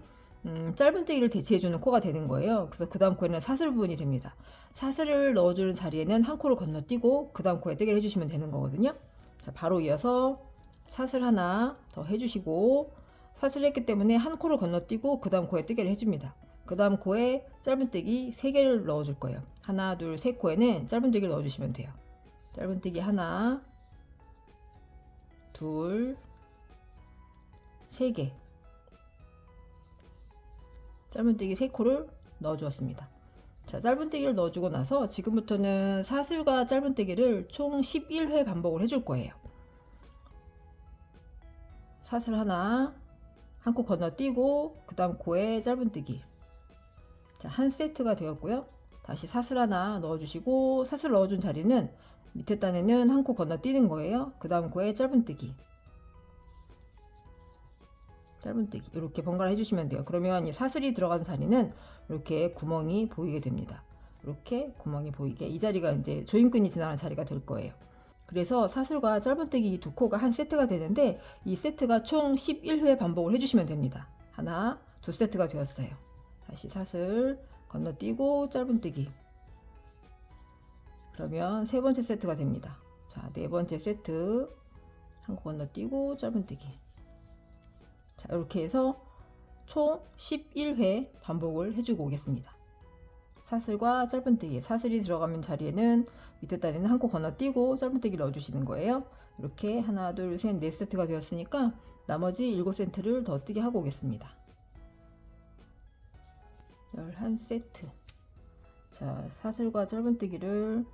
짧은뜨기를 대체해주는 코가 되는 거예요. 그래서 그 다음 코에는 사슬 부분이 됩니다. 사슬을 넣어주는 자리에는 한 코를 건너뛰고 그 다음 코에 뜨기를 해주시면 되는 거거든요. 자, 바로 이어서 사슬 하나 더 해주시고, 사슬을 했기 때문에 한 코를 건너뛰고 그 다음 코에 뜨기를 해줍니다. 그 다음 코에 짧은뜨기 3개를 넣어줄 거예요. 하나, 둘, 셋 코에는 짧은뜨기를 넣어주시면 돼요. 짧은뜨기 하나, 둘, 3개. 짧은뜨기 3코를 넣어주었습니다. 자, 짧은뜨기를 넣어주고 나서 지금부터는 사슬과 짧은뜨기를 총 11회 반복을 해줄 거예요. 사슬 하나, 한 코 건너뛰고 그 다음 코에 짧은뜨기. 자, 한 세트가 되었고요. 다시 사슬 하나 넣어주시고, 사슬 넣어준 자리는 밑에 단에는 한 코 건너뛰는 거예요. 그 다음 코에 짧은뜨기. 짧은뜨기 이렇게 번갈아 해주시면 돼요. 그러면 이 사슬이 들어간 자리는 이렇게 구멍이 보이게 됩니다. 이렇게 구멍이 보이게, 이 자리가 이제 조임끈이 지나가는 자리가 될 거예요. 그래서 사슬과 짧은뜨기 두 코가 한 세트가 되는데 이 세트가 총 11회 반복을 해주시면 됩니다. 하나, 두 세트가 되었어요. 다시 사슬 건너뛰고 짧은뜨기. 그러면 세 번째 세트가 됩니다. 자, 네 번째 세트 한 코 건너뛰고 짧은뜨기. 자, 이렇게 해서 총 11회 반복을 해주고 오겠습니다. 사슬과 짧은뜨기, 사슬이 들어가는 자리에는 밑에 단에는 한 코 건너뛰고 짧은뜨기 넣어주시는 거예요. 이렇게 하나, 둘, 셋, 네 세트가 되었으니까 나머지 7세트를 더 뜨게 하고 오겠습니다. 11세트. 자, 사슬과 짧은뜨기를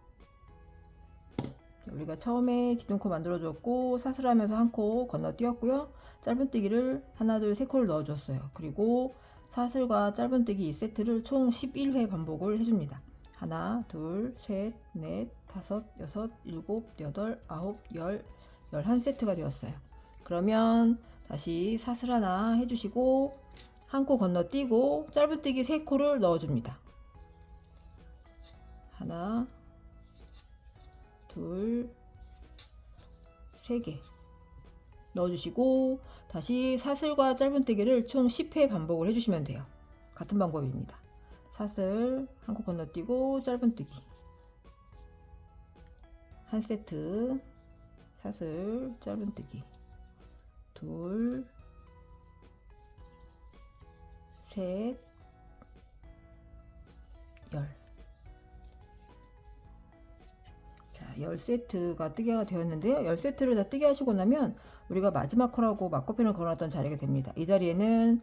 우리가 처음에 기둥코 만들어 줬고 사슬하면서 한 코 건너뛰었고요. 짧은뜨기를 하나, 둘, 세 코를 넣어 줬어요. 그리고 사슬과 짧은뜨기 2세트를 총 11회 반복을 해줍니다. 하나, 둘, 셋, 넷, 다섯, 여섯, 일곱, 여덟, 아홉, 열, 11세트가 되었어요. 그러면 다시 사슬 하나 해주시고 한 코 건너뛰고 짧은뜨기 3코를 넣어줍니다. 하나, 둘, 3개 넣어주시고 다시 사슬과 짧은뜨기를 총 10회 반복을 해주시면 돼요. 같은 방법입니다. 사슬 한 코 건너뛰고 짧은뜨기 한 세트, 사슬 짧은뜨기 둘, 셋, 열. 자, 10세트가 뜨개가 되었는데요. 10세트를 다 뜨게 하시고 나면 우리가 마지막 코라고 막커핀을 걸어놨던 자리가 됩니다. 이 자리에는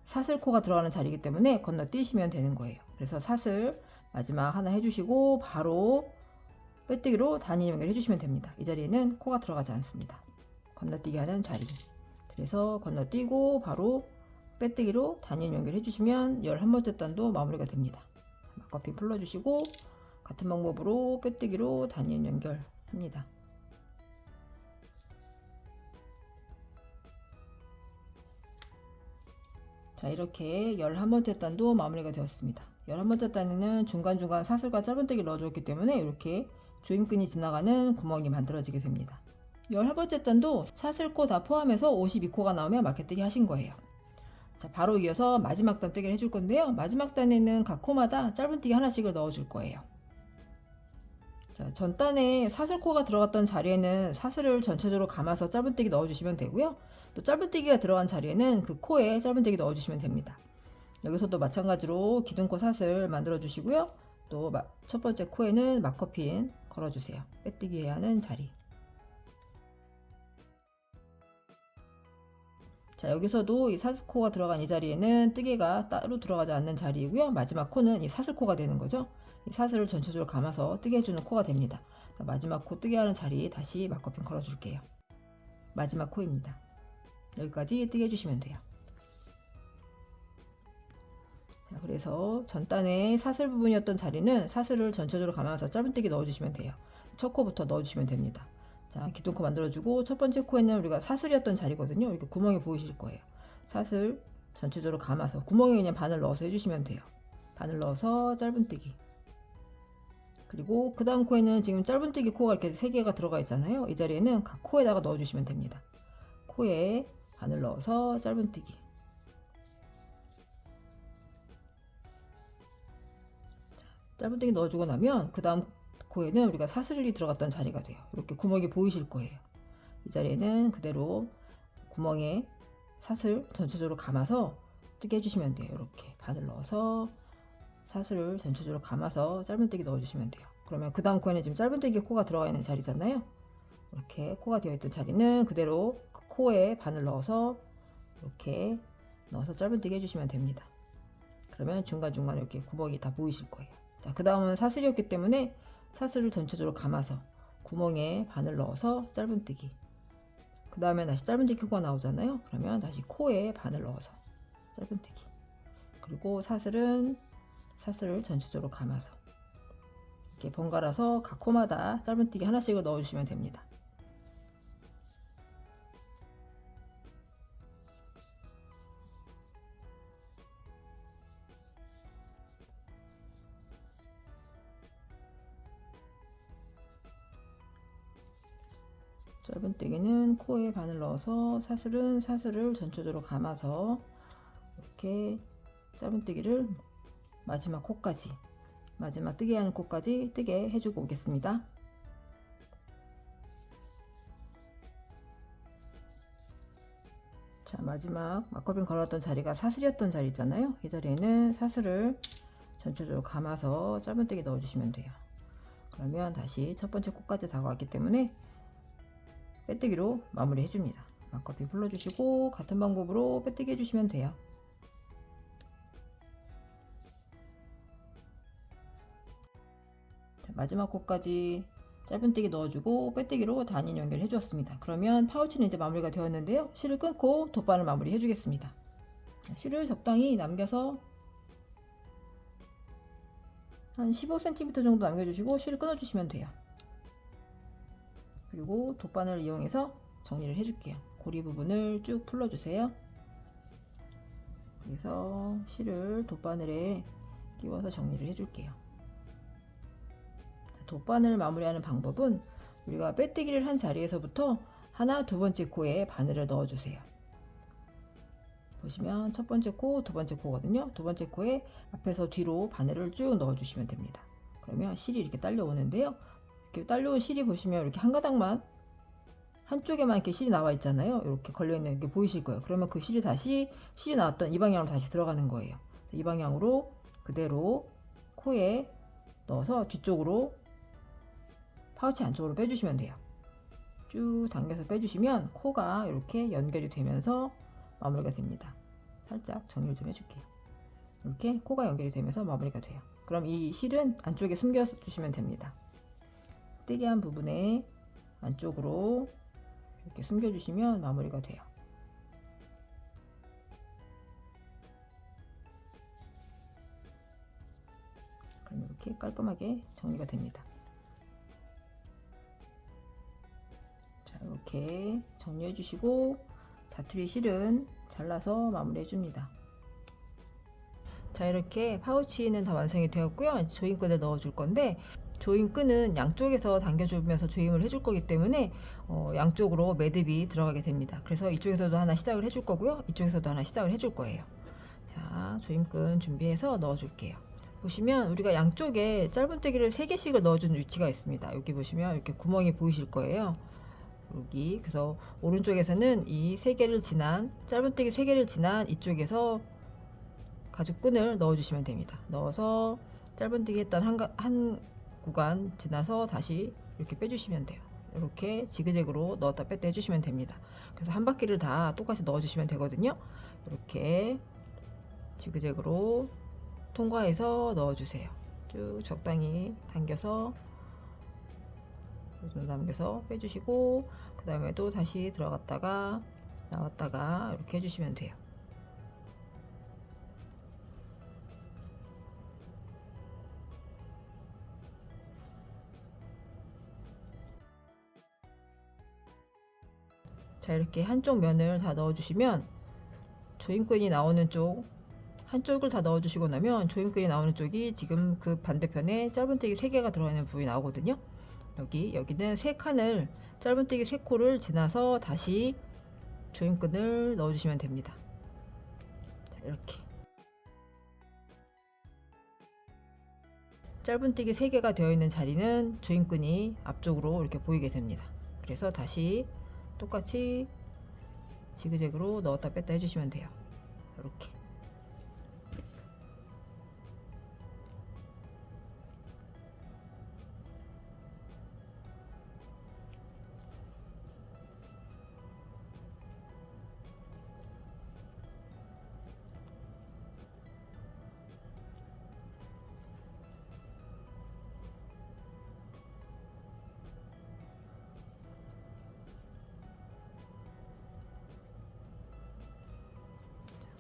사슬코가 들어가는 자리이기 때문에 건너뛰시면 되는 거예요. 그래서 사슬 마지막 하나 해주시고 바로 빼뜨기로 단위 연결해 주시면 됩니다. 이 자리에는 코가 들어가지 않습니다. 건너뛰기 하는 자리. 그래서 건너뛰고 바로 빼뜨기로 단위 연결해 주시면 11번째 단도 마무리가 됩니다. 막커핀 풀러주시고 같은 방법으로 빼뜨기로 단위 연결합니다. 자, 이렇게 11번째 단도 마무리가 되었습니다. 11번째 단에는 중간중간 사슬과 짧은뜨기를 넣어줬기 때문에 이렇게 조임끈이 지나가는 구멍이 만들어지게 됩니다. 11번째 단도 사슬코 다 포함해서 52코가 나오면 막개뜨기 하신 거예요. 자, 바로 이어서 마지막 단 뜨기를 해줄 건데요. 마지막 단에는 각 코마다 짧은뜨기 하나씩을 넣어줄 거예요. 자, 전 단에 사슬코가 들어갔던 자리에는 사슬을 전체적으로 감아서 짧은뜨기 넣어주시면 되고요. 또 짧은뜨기가 들어간 자리에는 그 코에 짧은뜨기 넣어주시면 됩니다. 여기서도 마찬가지로 기둥코 사슬 만들어 주시고요. 또 첫 번째 코에는 막커핀 걸어주세요. 빼뜨기 해야 하는 자리. 자, 여기서도 이 사슬코가 들어간 이 자리에는 뜨개가 따로 들어가지 않는 자리이고요. 마지막 코는 이 사슬코가 되는 거죠. 이 사슬을 전체적으로 감아서 뜨개 해주는 코가 됩니다. 자, 마지막 코 뜨개 하는 자리 다시 막커핀 걸어줄게요. 마지막 코입니다. 여기까지 뜨개 해주시면 돼요. 자, 그래서 전단의 사슬 부분이었던 자리는 사슬을 전체적으로 감아서 짧은뜨기 넣어주시면 돼요. 첫 코부터 넣어주시면 됩니다. 자, 기둥코 만들어주고 첫 번째 코에는 우리가 사슬이었던 자리거든요. 이렇게 구멍이 보이실 거예요. 사슬 전체적으로 감아서 구멍에 그냥 바늘 넣어서 해주시면 돼요. 바늘 넣어서 짧은뜨기. 그리고 그 다음 코에는 지금 짧은뜨기 코가 이렇게 3개가 들어가 있잖아요. 이 자리에는 각 코에다가 넣어주시면 됩니다. 코에 바늘 넣어서 짧은뜨기. 짧은뜨기 넣어주고 나면 그 다음 코에는 우리가 사슬이 들어갔던 자리가 돼요. 이렇게 구멍이 보이실 거예요. 이 자리에는 그대로 구멍에 사슬 전체적으로 감아서 뜨게 해주시면 돼요. 이렇게 바늘 넣어서 사슬을 전체적으로 감아서 짧은뜨기 넣어주시면 돼요. 그러면 그 다음 코에는 지금 짧은뜨기 코가 들어가 있는 자리잖아요. 이렇게 코가 되어 있던 자리는 그대로 그 코에 바늘 넣어서 이렇게 넣어서 짧은뜨기 해주시면 됩니다. 그러면 중간중간에 이렇게 구멍이 다 보이실 거예요. 자, 그 다음은 사슬이었기 때문에 사슬을 전체적으로 감아서 구멍에 바늘 넣어서 짧은뜨기. 그 다음에 다시 짧은뜨기 코가 나오잖아요. 그러면 다시 코에 바늘 넣어서 짧은뜨기. 그리고 사슬을 전체적으로 감아서 이렇게 번갈아서 각 코마다 짧은뜨기 하나씩을 넣어주시면 됩니다. 짧은뜨기는 코에 바늘 넣어서 사슬을 전체적으로 감아서 이렇게 짧은뜨기를 마지막 코까지, 마지막 뜨개 하는 코까지 뜨게 해주고 오겠습니다. 자, 마지막 막커핀 걸었던 자리가 사슬이었던 자리 있잖아요. 이 자리에는 사슬을 전체적으로 감아서 짧은뜨기 넣어주시면 돼요. 그러면 다시 첫 번째 코까지 다가왔기 때문에 빼뜨기로 마무리 해줍니다. 막커핀 풀러주시고 같은 방법으로 빼뜨기 해주시면 돼요. 자, 마지막 코까지 짧은뜨기 넣어주고 빼뜨기로 단인 연결해 주었습니다. 그러면 파우치는 이제 마무리가 되었는데요. 실을 끊고 돗바늘 마무리 해주겠습니다. 실을 적당히 남겨서 한 15cm 정도 남겨주시고 실을 끊어주시면 돼요. 그리고 돗바늘을 이용해서 정리를 해줄게요. 고리 부분을 쭉 풀러주세요. 그래서 실을 돗바늘에 끼워서 정리를 해줄게요. 돗바늘 마무리하는 방법은 우리가 빼뜨기를 한 자리에서부터 하나, 두 번째 코에 바늘을 넣어주세요. 보시면 첫 번째 코, 두 번째 코거든요. 두 번째 코에 앞에서 뒤로 바늘을 쭉 넣어주시면 됩니다. 그러면 실이 이렇게 딸려오는데요. 이렇게 딸려온 실이 보시면 이렇게 한 가닥만 한쪽에만 이렇게 실이 나와 있잖아요. 이렇게 걸려있는 게 보이실 거예요. 그러면 그 실이 나왔던 이 방향으로 다시 들어가는 거예요. 이 방향으로 그대로 코에 넣어서 뒤쪽으로 파우치 안쪽으로 빼주시면 돼요. 쭉 당겨서 빼주시면 코가 이렇게 연결이 되면서 마무리가 됩니다. 살짝 정리를 좀 해줄게요. 이렇게 코가 연결이 되면서 마무리가 돼요. 그럼 이 실은 안쪽에 숨겨 주시면 됩니다. 뜨개한 부분에 안쪽으로 이렇게 숨겨 주시면 마무리가 돼요. 그럼 이렇게 깔끔하게 정리가 됩니다. 자, 이렇게 정리해 주시고 자투리 실은 잘라서 마무리해 줍니다. 자, 이렇게 파우치는 다 완성이 되었고요. 조임끈을 넣어 줄 건데 조임끈은 양쪽에서 당겨주면서 조임을 해줄 거기 때문에 양쪽으로 매듭이 들어가게 됩니다. 그래서 이쪽에서도 하나 시작을 해줄 거고요. 이쪽에서도 하나 시작을 해줄 거예요. 자, 조임끈 준비해서 넣어 줄게요. 보시면 우리가 양쪽에 짧은뜨기를 3개씩을 넣어준 위치가 있습니다. 여기 보시면 이렇게 구멍이 보이실 거예요. 여기. 그래서 오른쪽에서는 이 3개를 지난 짧은뜨기 3개를 지난 이쪽에서 가죽끈을 넣어 주시면 됩니다. 넣어서 짧은뜨기 했던 한 구간 지나서 다시 이렇게 빼주시면 돼요. 이렇게 지그재그로 넣었다 뺐다 해주시면 됩니다. 그래서 한 바퀴를 다 똑같이 넣어 주시면 되거든요. 이렇게 지그재그로 통과해서 넣어 주세요. 쭉 적당히 당겨서 빼주시고, 그 다음에 또 다시 들어갔다가 나왔다가 이렇게 해주시면 돼요. 자, 이렇게 한쪽 면을 다 넣어주시면 조임끈이 나오는 쪽 한쪽을 다 넣어주시고 나면 조임끈이 나오는 쪽이 지금 그 반대편에 짧은뜨기 3개가 들어있는 부분이 나오거든요. 여기는 3칸을 짧은뜨기 3코를 지나서 다시 조임끈을 넣어주시면 됩니다. 자, 이렇게 짧은뜨기 3개가 되어 있는 자리는 조임끈이 앞쪽으로 이렇게 보이게 됩니다. 그래서 다시 똑같이 지그재그로 넣었다 뺐다 해주시면 돼요. 이렇게.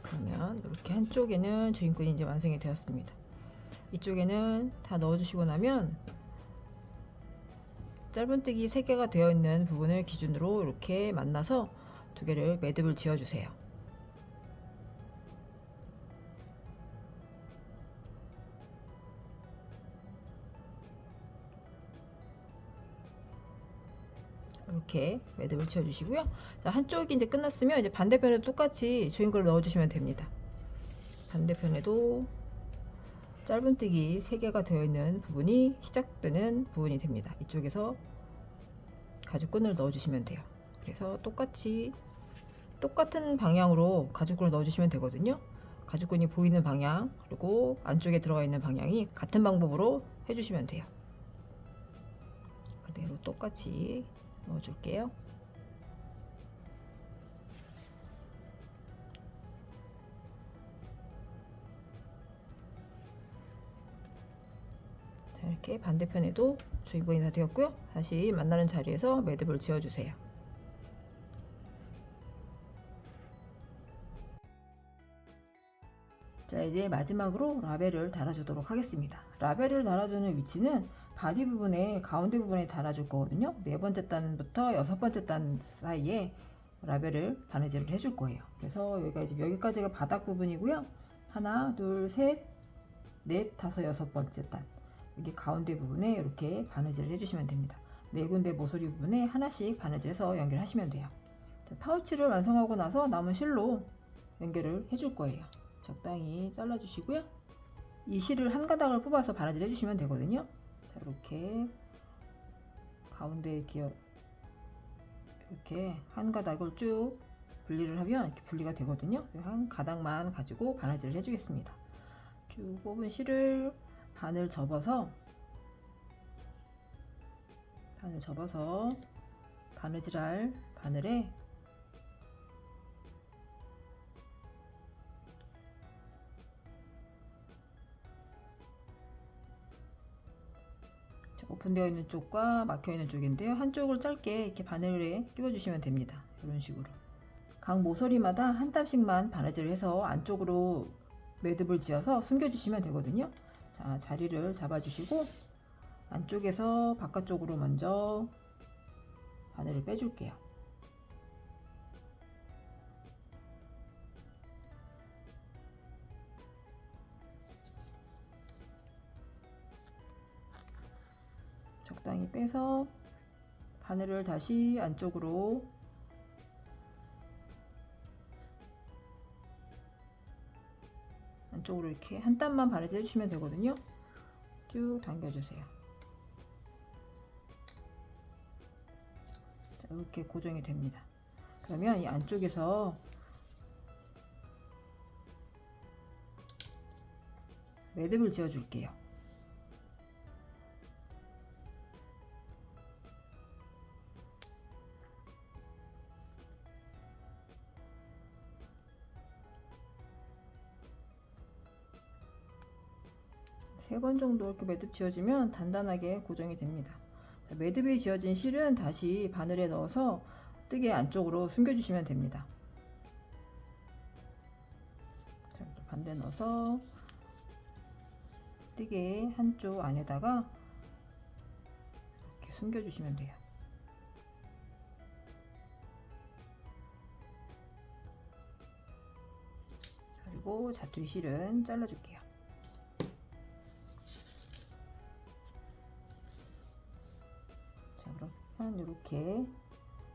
그러면 이렇게 한쪽에는 조임끈이 이제 완성이 되었습니다. 이쪽에는 다 넣어주시고 나면 짧은뜨기 3개가 되어 있는 부분을 기준으로 이렇게 만나서 2개를 매듭을 지어주세요. 이렇게 매듭을 지어주시고요. 자, 한쪽이 이제 끝났으면 이제 반대편에도 똑같이 조임끈을 넣어주시면 됩니다. 반대편에도 짧은뜨기 3개가 되어 있는 부분이 시작되는 부분이 됩니다. 이쪽에서 가죽끈을 넣어주시면 돼요. 그래서 똑같은 방향으로 가죽끈을 넣어주시면 되거든요. 가죽끈이 보이는 방향 그리고 안쪽에 들어가 있는 방향이 같은 방법으로 해주시면 돼요. 그대로 똑같이 넣어줄게요. 자, 이렇게 반대편에도 조임끈이 다 되었고요. 다시 만나는 자리에서 매듭을 지어주세요. 자, 이제 마지막으로 라벨을 달아주도록 하겠습니다. 라벨을 달아주는 위치는 바디 부분에 가운데 부분에 달아줄 거거든요. 4번째 단부터 6번째 단 사이에 라벨을 바느질을 해줄 거예요. 그래서 여기가 이제 여기까지가 바닥 부분이고요. 하나, 둘, 셋, 넷, 다섯, 6번째 단. 여기 가운데 부분에 이렇게 바느질을 해주시면 됩니다. 4군데 모서리 부분에 하나씩 바느질해서 연결하시면 돼요. 자, 파우치를 완성하고 나서 남은 실로 연결을 해줄 거예요. 적당히 잘라주시고요. 이 실을 한 가닥을 뽑아서 바느질 해주시면 되거든요. 자, 이렇게 가운데 이렇게 한 가닥을 쭉 분리를 하면 이렇게 분리가 되거든요. 한 가닥만 가지고 바느질을 해주겠습니다. 쭉 뽑은 실을 반을 접어서 바느질할 바늘에 오픈되어 있는 쪽과 막혀 있는 쪽인데요. 한쪽을 짧게 이렇게 바늘에 끼워 주시면 됩니다. 이런 식으로 각 모서리마다 한 땀씩만 바느질을 해서 안쪽으로 매듭을 지어서 숨겨 주시면 되거든요. 자, 자리를 잡아 주시고 안쪽에서 바깥쪽으로 먼저 바늘을 빼줄게요. 적당히 빼서 바늘을 다시 안쪽으로 이렇게 한 땀만 바느질 해주시면 되거든요. 쭉 당겨주세요. 자, 이렇게 고정이 됩니다. 그러면 이 안쪽에서 매듭을 지어 줄게요. 세 번 정도 이렇게 매듭 지어주면 단단하게 고정이 됩니다. 자, 매듭이 지어진 실은 다시 바늘에 넣어서 뜨개 안쪽으로 숨겨주시면 됩니다. 자, 반대 넣어서 뜨개 한쪽 안에다가 이렇게 숨겨주시면 돼요. 그리고 자투리 실은 잘라줄게요. 자, 그러면 이렇게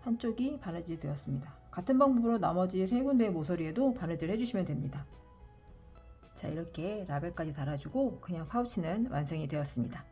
한쪽이 바느질 되었습니다. 같은 방법으로 나머지 세 군데의 모서리에도 바느질 해주시면 됩니다. 자, 이렇게 라벨까지 달아주고 그냥 파우치는 완성이 되었습니다.